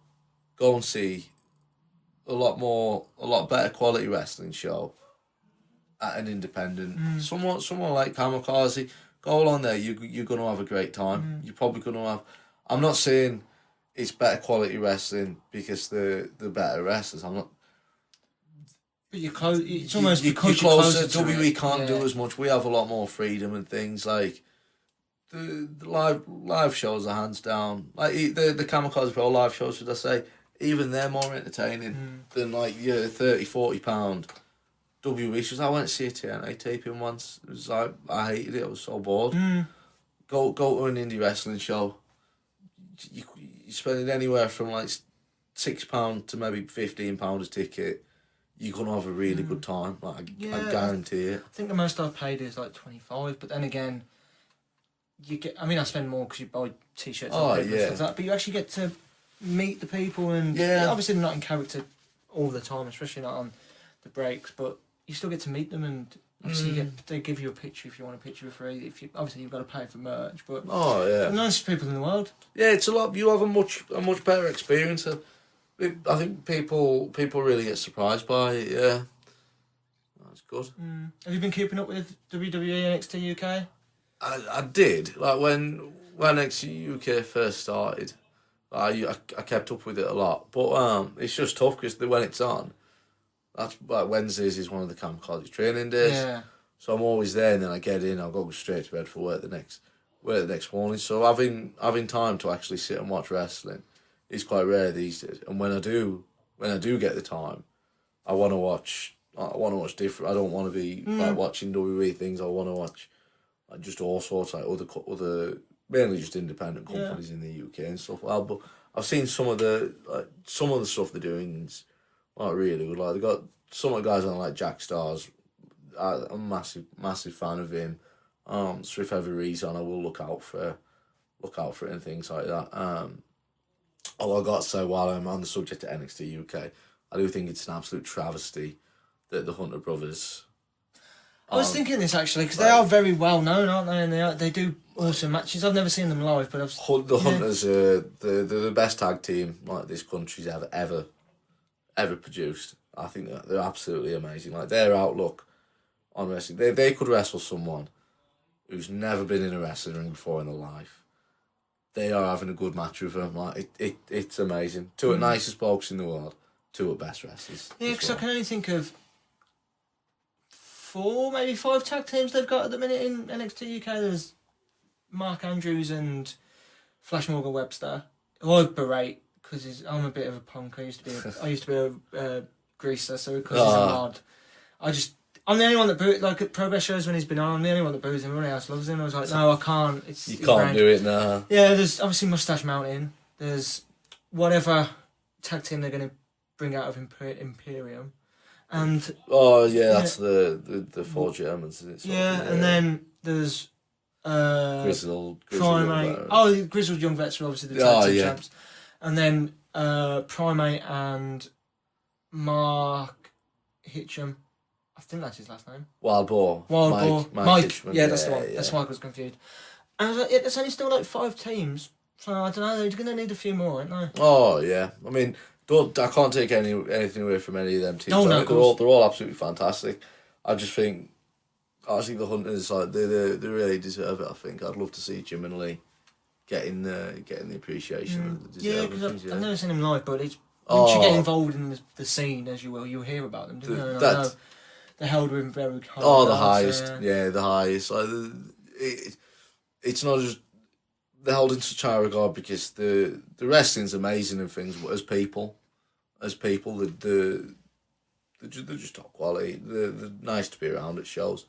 go and see a lot better quality wrestling show at an independent. Someone like Kamikaze, go along there. You're gonna have a great time. You're probably gonna have. I'm not saying it's better quality wrestling because they're better wrestlers. I'm not. But you're close. It's almost because you're closer. WWE can't do as much. We have a lot more freedom and things like. The live shows are hands down the Kamikaze Pro live shows, should I say, even they're more entertaining than your £30-40 WWE shows. I went to see a TNA taping once. It was I hated it. I was so bored. Go to an indie wrestling show. You're spending anywhere from £6 to maybe £15 a ticket. You're gonna have a really good time. I guarantee it. I think the most I've paid is $25, but then again. You get. I mean, I spend more because you buy T-shirts and stuff like that. But you actually get to meet the people, and obviously they're not in character all the time, especially not on the breaks. But you still get to meet them, and obviously they give you a picture if you want a picture for free. Obviously you've got to pay for merch, but the nicest people in the world. Yeah, it's a lot. You have a much better experience. I think people really get surprised by it. Yeah. it's good. Have you been keeping up with WWE NXT UK? I did. Like when NXT UK first started, I kept up with it a lot. But it's just tough because when it's on, that's like Wednesdays is one of the Kamikaze training days. Yeah. So I'm always there, and then I get in. I'll go straight to bed for work the next morning. So having time to actually sit and watch wrestling is quite rare these days. And when I do get the time, I want to watch different. I don't want to be like watching WWE things. I want to watch like just all sorts, like other mainly just independent companies in the UK and stuff. But I've seen some of the stuff they're doing is like really good. Like they got some of the guys on like Jack Stars. I'm a massive fan of him. So if ever he's on, I will look out for it and things like that. All I got to say while I'm on the subject of NXT UK, I do think it's an absolute travesty that the Hunter brothers. I was thinking this actually because they are very well known, aren't they? And they do awesome matches. I've never seen them live, but the Hunters are the best tag team like this country's ever produced. I think they're absolutely amazing. Like their outlook on wrestling, they could wrestle someone who's never been in a wrestling ring before in their life. They are having a good match with them. Like it's amazing. Two of the nicest blokes in the world. Two of the best wrestlers. Yeah, because I can only think of 4, maybe 5 tag teams they've got at the minute in NXT UK. There's Mark Andrews and Flash Morgan Webster, who I berate because I'm a bit of a punk. I used to be a greaser, so because he's a mod, I'm the only one that boos, like at progress shows when he's been on. I'm the only one that boos him. Everyone else loves him. I was like, no, I can't. You can't do it now. Yeah, there's obviously Mustache Mountain. There's whatever tag team they're going to bring out of Imperium, and that's the 4 Germans. Isn't it? And then there's Grizzled Primate. Grizzled Young Vets are obviously the tag team champs, and then Primate and Mark Hitchum. I think that's his last name. Wild Boar. Mike. Hitchman. Yeah, that's the one. Yeah. That's why I was confused. And I was like, there's only still like 5 teams. So I don't know, they're going to need a few more, aren't they? Oh, yeah. I mean, I can't take anything away from any of them teams. No, they're all absolutely fantastic. I just think, the Hunters, like, they really deserve it, I think. I'd love to see Jim and Lee getting the appreciation that they deserve. Yeah, because I've never seen them live, but once you get involved in the scene, as you will, you'll hear about them, don't you? They're held with very high. Oh, the highest. Yeah, the highest. Like, it's not just they're held in such high regard because the wrestling's amazing and things, but as people, they're just top quality. They're nice to be around at shows.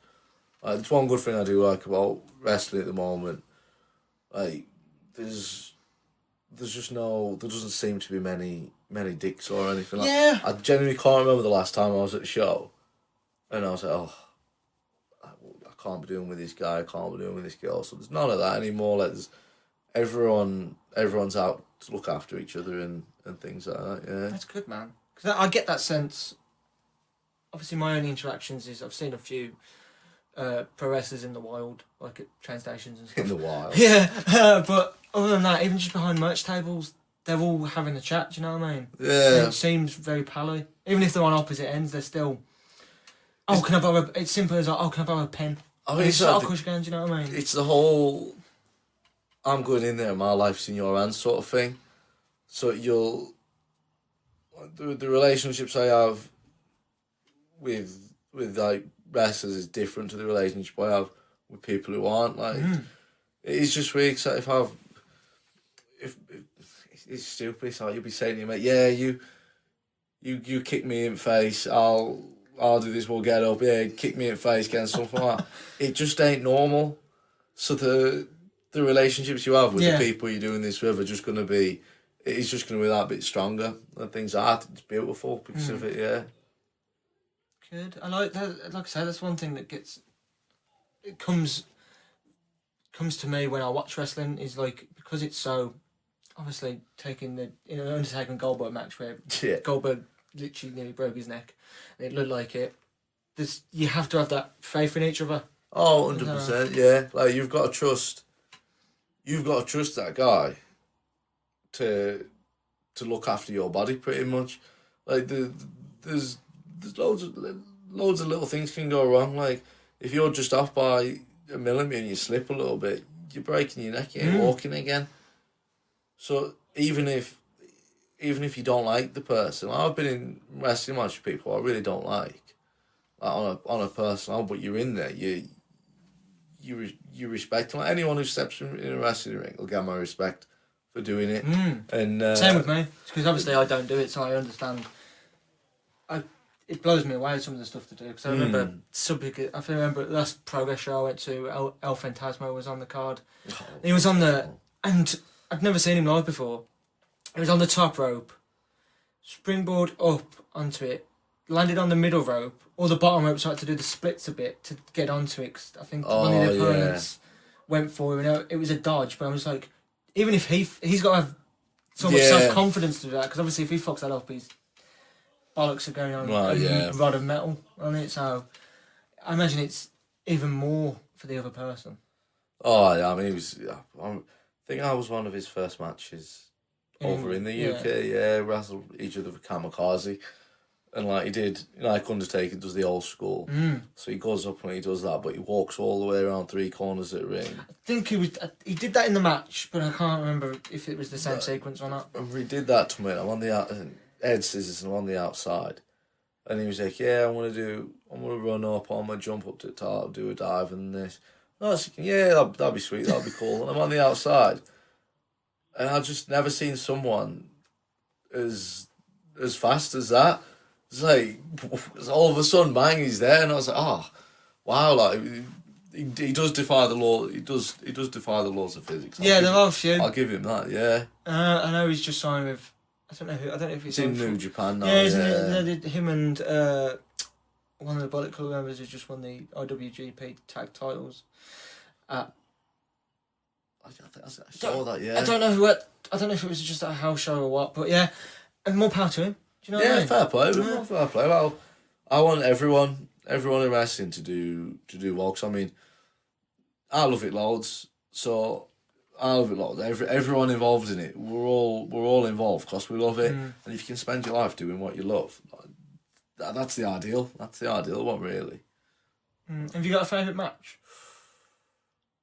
Like, it's one good thing I do like about wrestling at the moment. Like, there doesn't seem to be many dicks or anything. Like, yeah. I genuinely can't remember the last time I was at a show, and I was like, I can't be doing with this guy. I can't be doing with this girl. So there's none of that anymore. Like, everyone's out to look after each other and things like that. Yeah, that's good, man. Because I get that sense. Obviously, my only interactions is I've seen a few pro wrestlers in the wild, like at train stations and stuff. In the wild. Yeah, but other than that, even just behind merch tables, they're all having a chat. Do you know what I mean? Yeah. And it seems very pally. Even if they're on opposite ends, they're still. Oh, can I borrow? It's simple as can I borrow a pen? I mean, it's like do you know what I mean? It's the whole I'm going in there, my life's in your hands sort of thing. So the relationships I have with like wrestlers is different to the relationship I have with people who aren't. Like it's just really exciting if it's stupid. It's like you'll be saying to your mate, yeah, you kick me in the face, I'll do this, we'll get up, yeah, kick me in the face, get something like that. It just ain't normal. So the relationships you have with the people you're doing this with are just going to be, it's just going to be that bit stronger. And things like that, it's beautiful because of it, yeah. Good. I like that. Like I say, that's one thing that comes to me when I watch wrestling is like, because it's so, obviously taking the Undertaker and Goldberg match where Goldberg literally nearly broke his neck and it looked like it. You have to have that faith in each other. Oh, 100%, yeah. Like you've got to trust that guy to look after your body pretty much. Like there's loads loads of little things can go wrong. Like, if you're just off by a millimetre and you slip a little bit, you're breaking your neck, you ain't walking again. So even if you don't like the person, I've been in wrestling matches with people I really don't like on a personal, but you're in there, you respect them. Like, anyone who steps in a wrestling ring will get my respect for doing it. And same with me, because obviously I don't do it, so I understand. It blows me away some of the stuff to do, because I remember I remember the last Progress show I went to, El Fantasma was on the card. He was on and I'd never seen him live before. He was on the top rope, springboard up onto it, landed on the middle rope, or the bottom rope, so I had to do the splits a bit to get onto it, because I think one of the opponents went for him, and it was a dodge, but I was like, even if he's got to have so much self-confidence to do that, because obviously if he fucks that up, his bollocks are going on a rod of metal on it, so I imagine it's even more for the other person. Oh, yeah, I mean, I think I was one of his first matches over in the UK, wrestled each other for Kamikaze. And like he did, like Undertaker does the old school. So he goes up and he does that, but he walks all the way around three corners of the ring. I think he did that in the match, but I can't remember if it was the same sequence or not. And he did that to me. I'm on the Ed Scissors and I'm on the outside. And he was like, I'm gonna run up, I'm gonna jump up to the top, do a dive and this. And I was thinking, that'd be sweet, that'd be cool. And I'm on the outside. And I've just never seen someone as fast as that. It's like, all of a sudden, bang, he's there, and I was like, oh, wow, like, he does defy the law, he does defy the laws of physics. There are a few. I'll give him that, yeah. I know he's just signed with, I don't know if he's in New Japan now, him and one of the Bullet Club members who just won the IWGP tag titles. I saw that, yeah. I don't know if it was just a house show or what, but yeah, and more power to him. Do you know what I mean? Fair play. Yeah. Fair play. Well, I want everyone in wrestling to do well. 'Cause I mean, I love it loads. So I love it loads. Everyone involved in it, we're all involved because we love it. And if you can spend your life doing what you love, that's the ideal. That's the ideal one, really. Have you got a favourite match?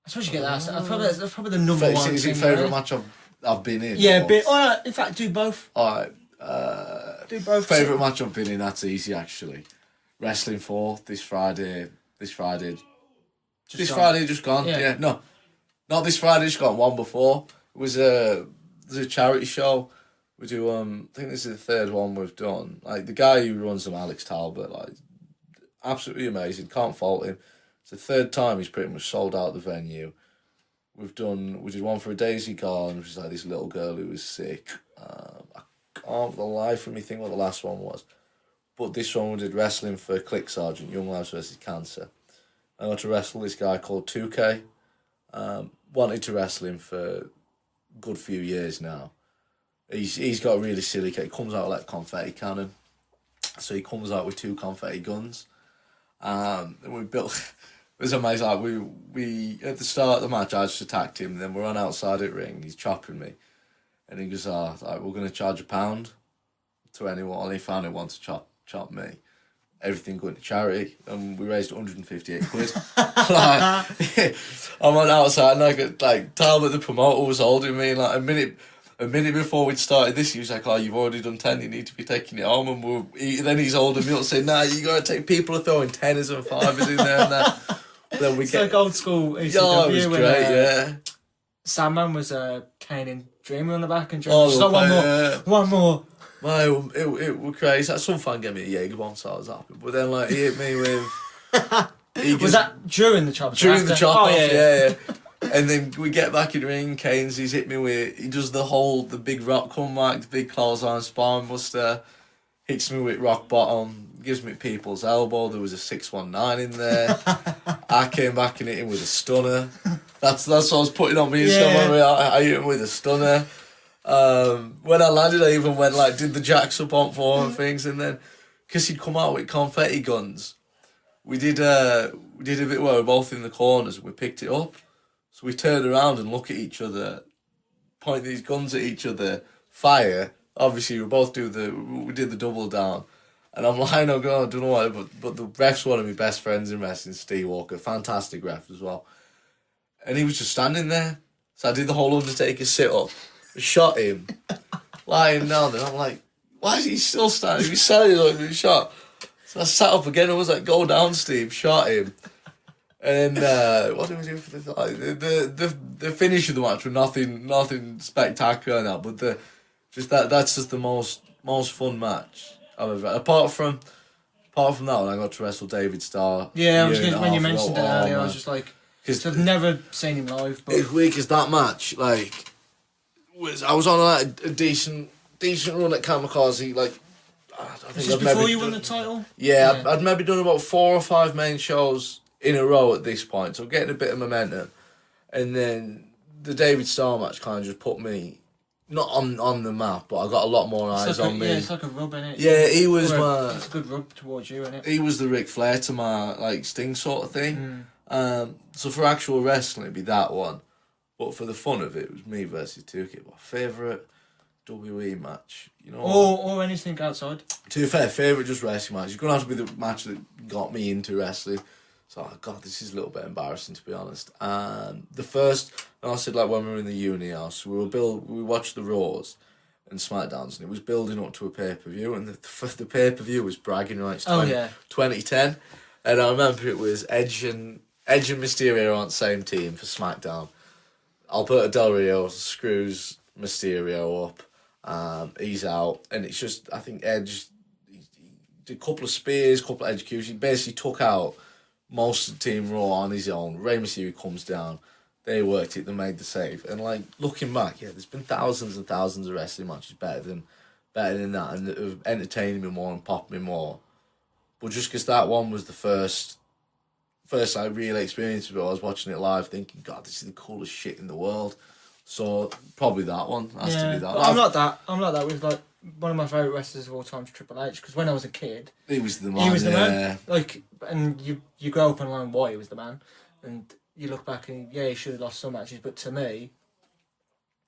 I suppose you get that. That's probably the number one. Is it favourite match I've been in? Yeah, in fact, do both. All right. Do both. Favourite match I've been in, that's easy actually. Wrestling 4 this Friday just gone. Yeah. No, not this Friday, just gone. One before. It was a charity show. We do I think this is the third one we've done. Like the guy who runs them, Alex Talbot, like absolutely amazing. Can't fault him. It's the third time he's pretty much sold out the venue. We did one for a Daisy Garland, which is like this little girl who was sick. I can't for the life of me think what the last one was. But this one we did wrestling for Click Sergeant, Young Lives vs Cancer. I got to wrestle this guy called 2K. Wanted to wrestle him for a good few years now. He's got a really silly kit. He comes out like a confetti cannon. So he comes out with 2 confetti guns. And we built... It was amazing. Like we at the start of the match, I just attacked him. Then we're on outside the ring. He's chopping me. And he goes, we're going to charge £1 to anyone. And he found who wants to chop me. Everything going to charity. And we raised 158 quid. I'm on outside and Talbot, the promoter, was holding me. And like a minute before we'd started this, he was like, you've already done 10, you need to be taking it home. And then he's holding me up saying, you got to take, people are throwing 10s and 5s in there and that. Then it's like old school ECW. Oh, it was great, Sandman was caning Dreamer on the back and Dreamer one more. Well, it was crazy. That some fan gave me a Jaeger bomb, so I was happy. But then he hit me with... Was that during the chop? During the chop off, yeah. And then we get back in the ring, Keynes, he does the big rock comeback, the big clothesline spine buster, hits me with rock bottom, gives me people's elbow, there was a 619 in there. I came back and hit him with a stunner. That's what I was putting on me. I hit him with a stunner. When I landed, I even went did the jacks up on for and things, and then because he'd come out with confetti guns, we did a bit where we were both in the corners and we picked it up. So we turned around and look at each other, point these guns at each other, fire. Obviously, we did the double down. And I'm lying on ground, I don't know why, but the ref's one of my best friends in wrestling, Steve Walker, fantastic ref as well. And he was just standing there. So I did the whole Undertaker sit-up, shot him, lying down, and I'm like, why is he still standing? He's standing like he shot. So I sat up again and was like, go down, Steve, shot him. And what did we do for the finish of the match was nothing spectacular now, but that's just the most fun match I've ever had. Apart from that one, I got to wrestle David Starr. Yeah, I was when you mentioned it earlier, I was just like, because I've never seen him live. But it's weak as that match. Like, I was on a decent run at Kamikaze. Like, I think was this before you won the title? Yeah, I'd maybe done about 4 or 5 main shows in a row at this point, so getting a bit of momentum. And then the David Starr match kind of just put me not on the map, but I got a lot more eyes on me. Yeah, it's like a rub, innit? Yeah, he was it's a good rub towards you, innit? He was the Ric Flair to my like Sting sort of thing. So for actual wrestling, it'd be that one. But for the fun of it was me versus Tukey. My favourite WWE match, you know. Or anything outside. To be fair, favourite just wrestling match. It's going to have to be the match that got me into wrestling. So, God, this is a little bit embarrassing, to be honest. And the first, and I said, like, when we were in the uni house, we watched the Raws and SmackDowns, and it was building up to a pay-per-view, and the pay-per-view was bragging rights 2010. And I remember it was Edge and Mysterio on the same team for SmackDown. Alberto Del Rio screws Mysterio up. He's out, and it's just, I think Edge he did a couple of spears, a couple of executions. He basically took out most of the Team Raw on his own. Rey Mysterio comes down. They worked it. They made the save. And like looking back, yeah, there's been thousands and thousands of wrestling matches better than that, and that have entertained me more and popped me more. But just because that one was the first like real experience of it, I was watching it live, thinking, God, this is the coolest shit in the world. So probably that one has to be that. I'm like that with like one of my favourite wrestlers of all time is Triple H, because when I was a kid, he was the man. Like, and you grow up and learn why he was the man, and you look back and he should have lost some matches, but to me,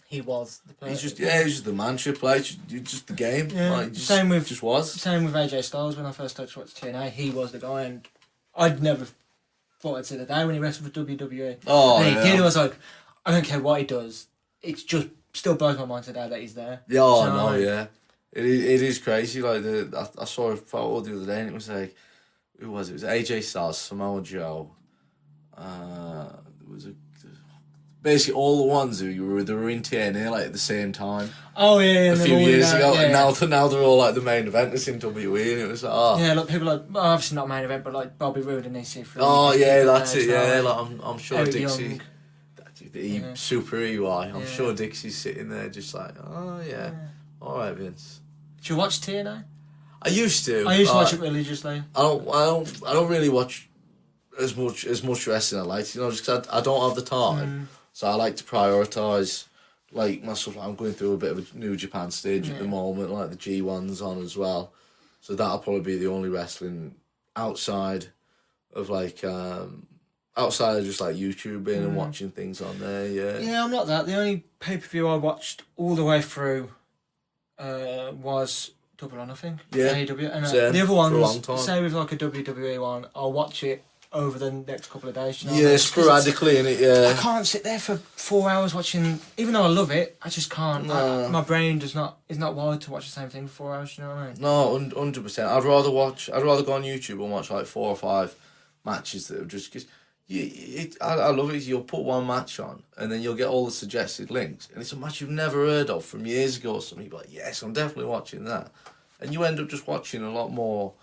he was the player. He's just the man. Triple H, just the game. Yeah. Like, same with AJ Styles. When I first started to watch TNA, he was the guy, and I'd never thought I'd see the day when he wrestled for WWE. Oh, and he did. I was like, I don't care what he does. It's just still blows my mind today that he's there. Yeah, yeah. It is crazy. Like I saw a photo the other day, and it was like, who was it? It was AJ Styles, Samoa Joe. There was basically all the ones who were in TNA like at the same time. Oh yeah, a few years ago, and now they're all like the main eventers in WWE, and it was like, yeah, like people like obviously not main event, but like Bobby Roode and EC3. Oh yeah, that's it. Yeah, like I'm sure Eric Dixie. Young. Super EY. I'm sure Dixie's sitting there just like, oh yeah. All right, Vince. Do you watch TNA? I used to. I used to watch it religiously. I don't really watch as much wrestling I like. You know, just 'cause I don't have the time. So I like to prioritise like myself. I'm going through a bit of a New Japan stage at the moment. Like the G1's on as well. So that'll probably be the only wrestling outside of like. Outside of just like YouTubing and watching things on there, yeah. Yeah, I'm not that. The only pay-per-view I watched all the way through was Double or Nothing. Yeah. AEW. And the other ones, say with like a WWE one, I'll watch it over the next couple of days. You know yeah, sporadically in it, yeah. I can't sit there for 4 hours watching, even though I love it, I just can't. No. My brain is not wired to watch the same thing for 4 hours, you know what I mean? No, 100%. I'd rather go on YouTube and watch like 4 or 5 matches that are just... Cause I love it. You'll put one match on and then you'll get all the suggested links, and it's a match you've never heard of from years ago or something. You're like, yes, I'm definitely watching that, and you end up just watching a lot more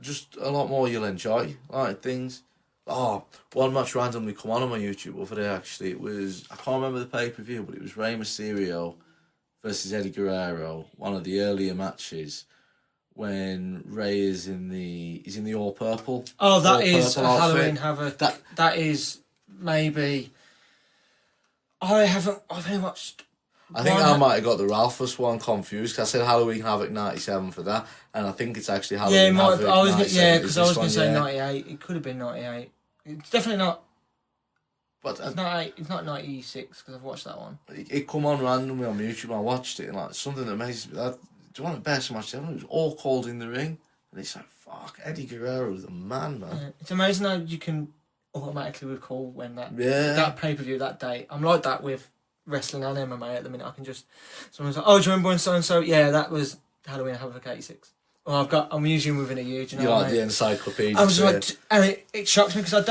you'll enjoy, like things. Oh, one match randomly come on my YouTube over there, actually. It was, I can't remember the pay-per-view, but it was Rey Mysterio versus Eddie Guerrero, one of the earlier matches, when Ray is in the all purple. Oh, that is a Halloween Havoc. That is maybe. I've only watched. I think I might have got the Ralphus one confused, because I said Halloween Havoc 97 for that, and I think it's actually Halloween Havoc. Because I was going to say 98. It could have been 98. It's definitely not. But it's not 96, because I've watched that one. It come on randomly on YouTube, and I watched it, and like something that amazes me. One of the best matches ever. It was all called in the ring. And it's like, fuck, Eddie Guerrero's the man, man. Yeah. It's amazing how you can automatically recall when that pay-per-view, that date. I'm like that with wrestling and MMA at the minute. I can just... Someone's like, oh, do you remember when so-and-so? Yeah, that was Halloween Havoc 86. Or I'm usually within a year, do you know You're what like the encyclopedia. I was like... And it shocks me because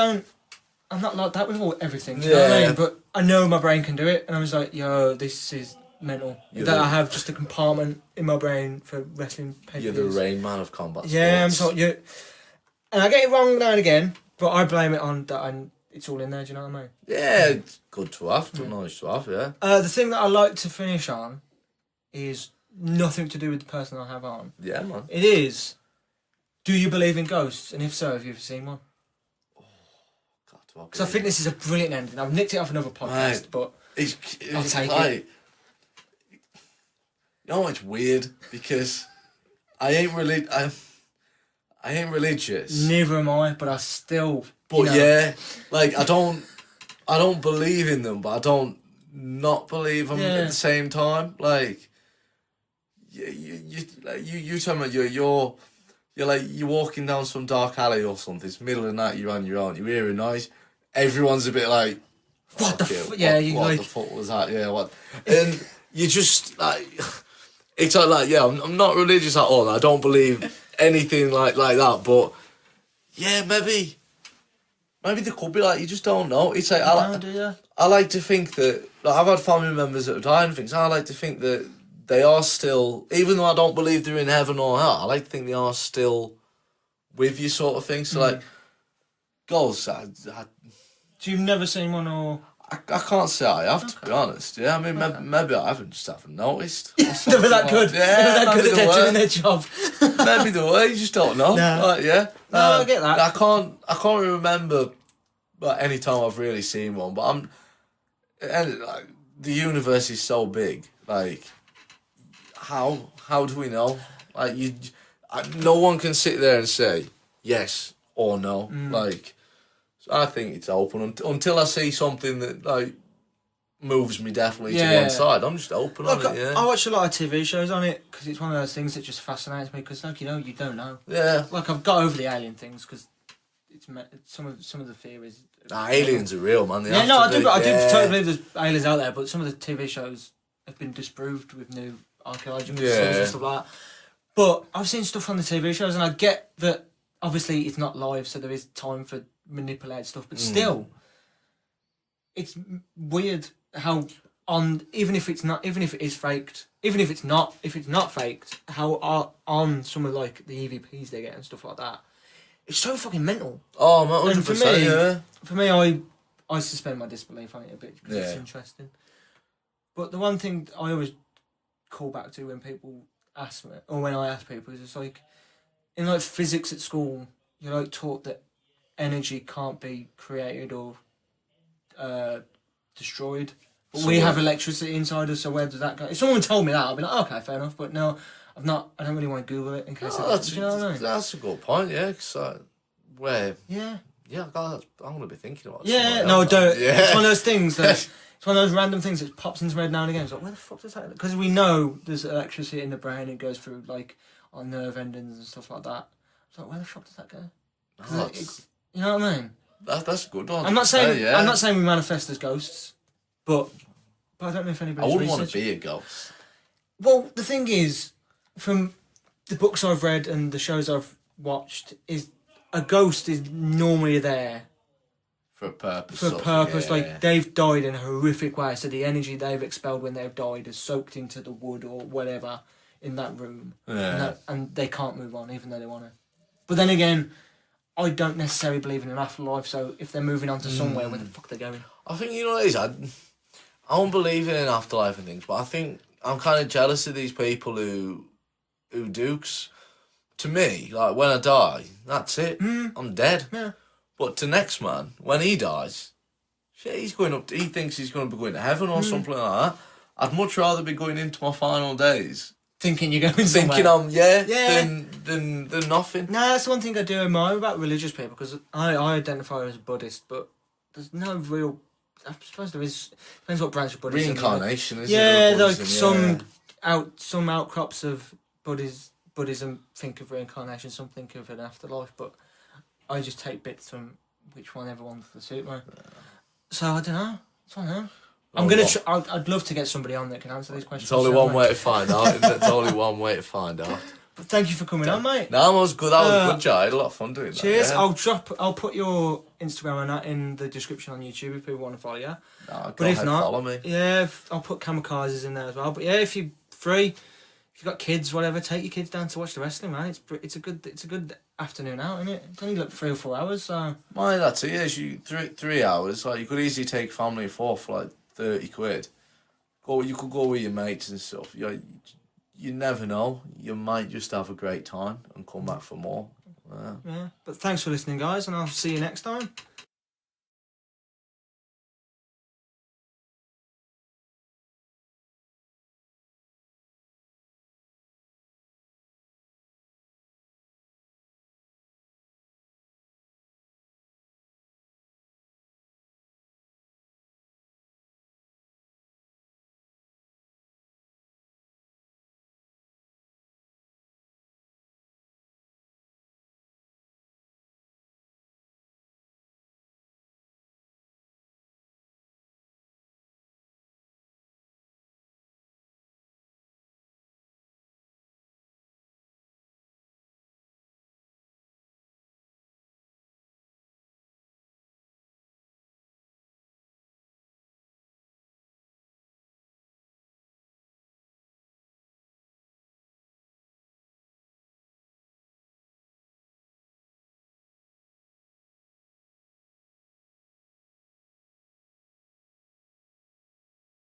I'm not like that with everything, do you know what I mean? But I know my brain can do it, and I was like, yo, this is mental. I have just a compartment in my brain for wrestling pay-per-views. You're the Rain Man of combat Yeah, sports. I'm so... And I get it wrong now and again, but I blame it on that it's all in there, do you know what I mean? Yeah, it's good to have, good knowledge to have, yeah. The thing that I like to finish on is nothing to do with the person I have on. Yeah, man. It is, do you believe in ghosts? And if so, have you ever seen one? Because I think this is a brilliant ending. I've nicked it off another podcast, but I'll take it. You know, it's weird because I ain't religious. Neither am I, but I still. But yeah, like I don't believe in them, but I don't not believe them at the same time. Like, you tell me you're like you're walking down some dark alley or something. It's middle of the night. You're on your own. You hear a noise. Everyone's a bit like, what the fuck was that? Yeah, what? And you just like, it's like I'm not religious at all. I don't believe anything like that. But yeah, maybe there could be, like, you just don't know. It's like I like to think that, like, I've had family members that have died and things. I like to think that they are still, even though I don't believe they're in heaven or hell, I like to think they are still with you, sort of thing. So like, ghosts. So you've never seen one, or? I can't say I have, to be honest. Yeah, I mean, maybe I haven't noticed. They were that good. Yeah, they were that good at doing their job. Maybe the way, you just don't know. No. Like, yeah. No, I get that. I can't remember like any time I've really seen one, but like, the universe is so big. Like, how do we know? Like, no one can sit there and say yes or no. Like, I think it's open until I see something that like moves me definitely to one side. I'm just open on it. Yeah, I watch a lot of TV shows on it because it's one of those things that just fascinates me. Because like, you don't know. Yeah. Like, I've got over the alien things because it's some of the theories. Aliens are real, man. I do totally believe there's aliens out there, but some of the TV shows have been disproved with new archaeological studies and stuff like that. But I've seen stuff on the TV shows, and I get that obviously it's not live, so there is time for manipulate stuff, but still, it's weird how even if it is faked, if it's not faked, how on some of like the EVPs they get and stuff like that, it's so fucking mental. Oh, 100%. For me, I suspend my disbelief on it a bit because it's interesting. But the one thing I always call back to when people ask me, or when I ask people, is it's like in like physics at school, you're like taught that energy can't be created or destroyed. But we have electricity inside us, so where does that go? If someone told me that, I'd be like, okay, fair enough. But no, I don't really want to Google it in case. You know what I mean? That's a good point. Yeah, because where. Yeah, I'm gonna be thinking about it. Yeah, no, don't. Yeah. It's one of those things that it's one of those random things that pops into my head now and again. It's like, where the fuck does that? Because we know there's electricity in the brain. It goes through like our nerve endings and stuff like that. It's like, where the fuck does that go? You know what I mean? That's a good one. I'm not saying we manifest as ghosts, but I don't know if anybody. I wouldn't want to be a ghost. Well, the thing is, from the books I've read and the shows I've watched, is a ghost is normally there for a purpose. Like they've died in a horrific way, so the energy they've expelled when they've died is soaked into the wood or whatever in that room, and they can't move on even though they want to. But then again, I don't necessarily believe in an afterlife, so if they're moving on to somewhere, where the fuck they're going? I think, you know what it is, I don't believe in an afterlife and things, but I think I'm kind of jealous of these people who do. 'Cause to me, like, when I die, that's it. I'm dead. Yeah. But to next man, when he dies, shit, he thinks he's going to be going to heaven or something like that. I'd much rather be going into my final days thinking you're going somewhere. Thinking than nothing. No, that's the one thing I do admire about religious people, because I identify as a Buddhist, but there's no real... I suppose there is... Depends what branch of Buddhism. Reincarnation, isn't it? Yeah, like some outcrops of Buddhism think of reincarnation, some think of an afterlife, but I just take bits from which one everyone's to suit me. So I don't know. I'm gonna. I'd love to get somebody on that can answer these questions. It's only one way to find out. Isn't it? It's only one way to find out. But thank you for coming on, mate. No, that was good. That was a good job. I had a lot of fun doing that. Cheers. Yeah. I'll put your Instagram and that in the description on YouTube if people want to follow you. No, but if not, follow me. Yeah, I'll put Kamikazes in there as well. But yeah, if you're free, if you've got kids, whatever, take your kids down to watch the wrestling, man. It's a good afternoon out, isn't it? It's only like 3 or 4 hours, so. Well, that's it. Yeah, you 3 hours. Like you could easily take family of 4 for like 30 quid. You could go with your mates and stuff. You never know. You might just have a great time and come back for more. Yeah. But thanks for listening, guys, and I'll see you next time.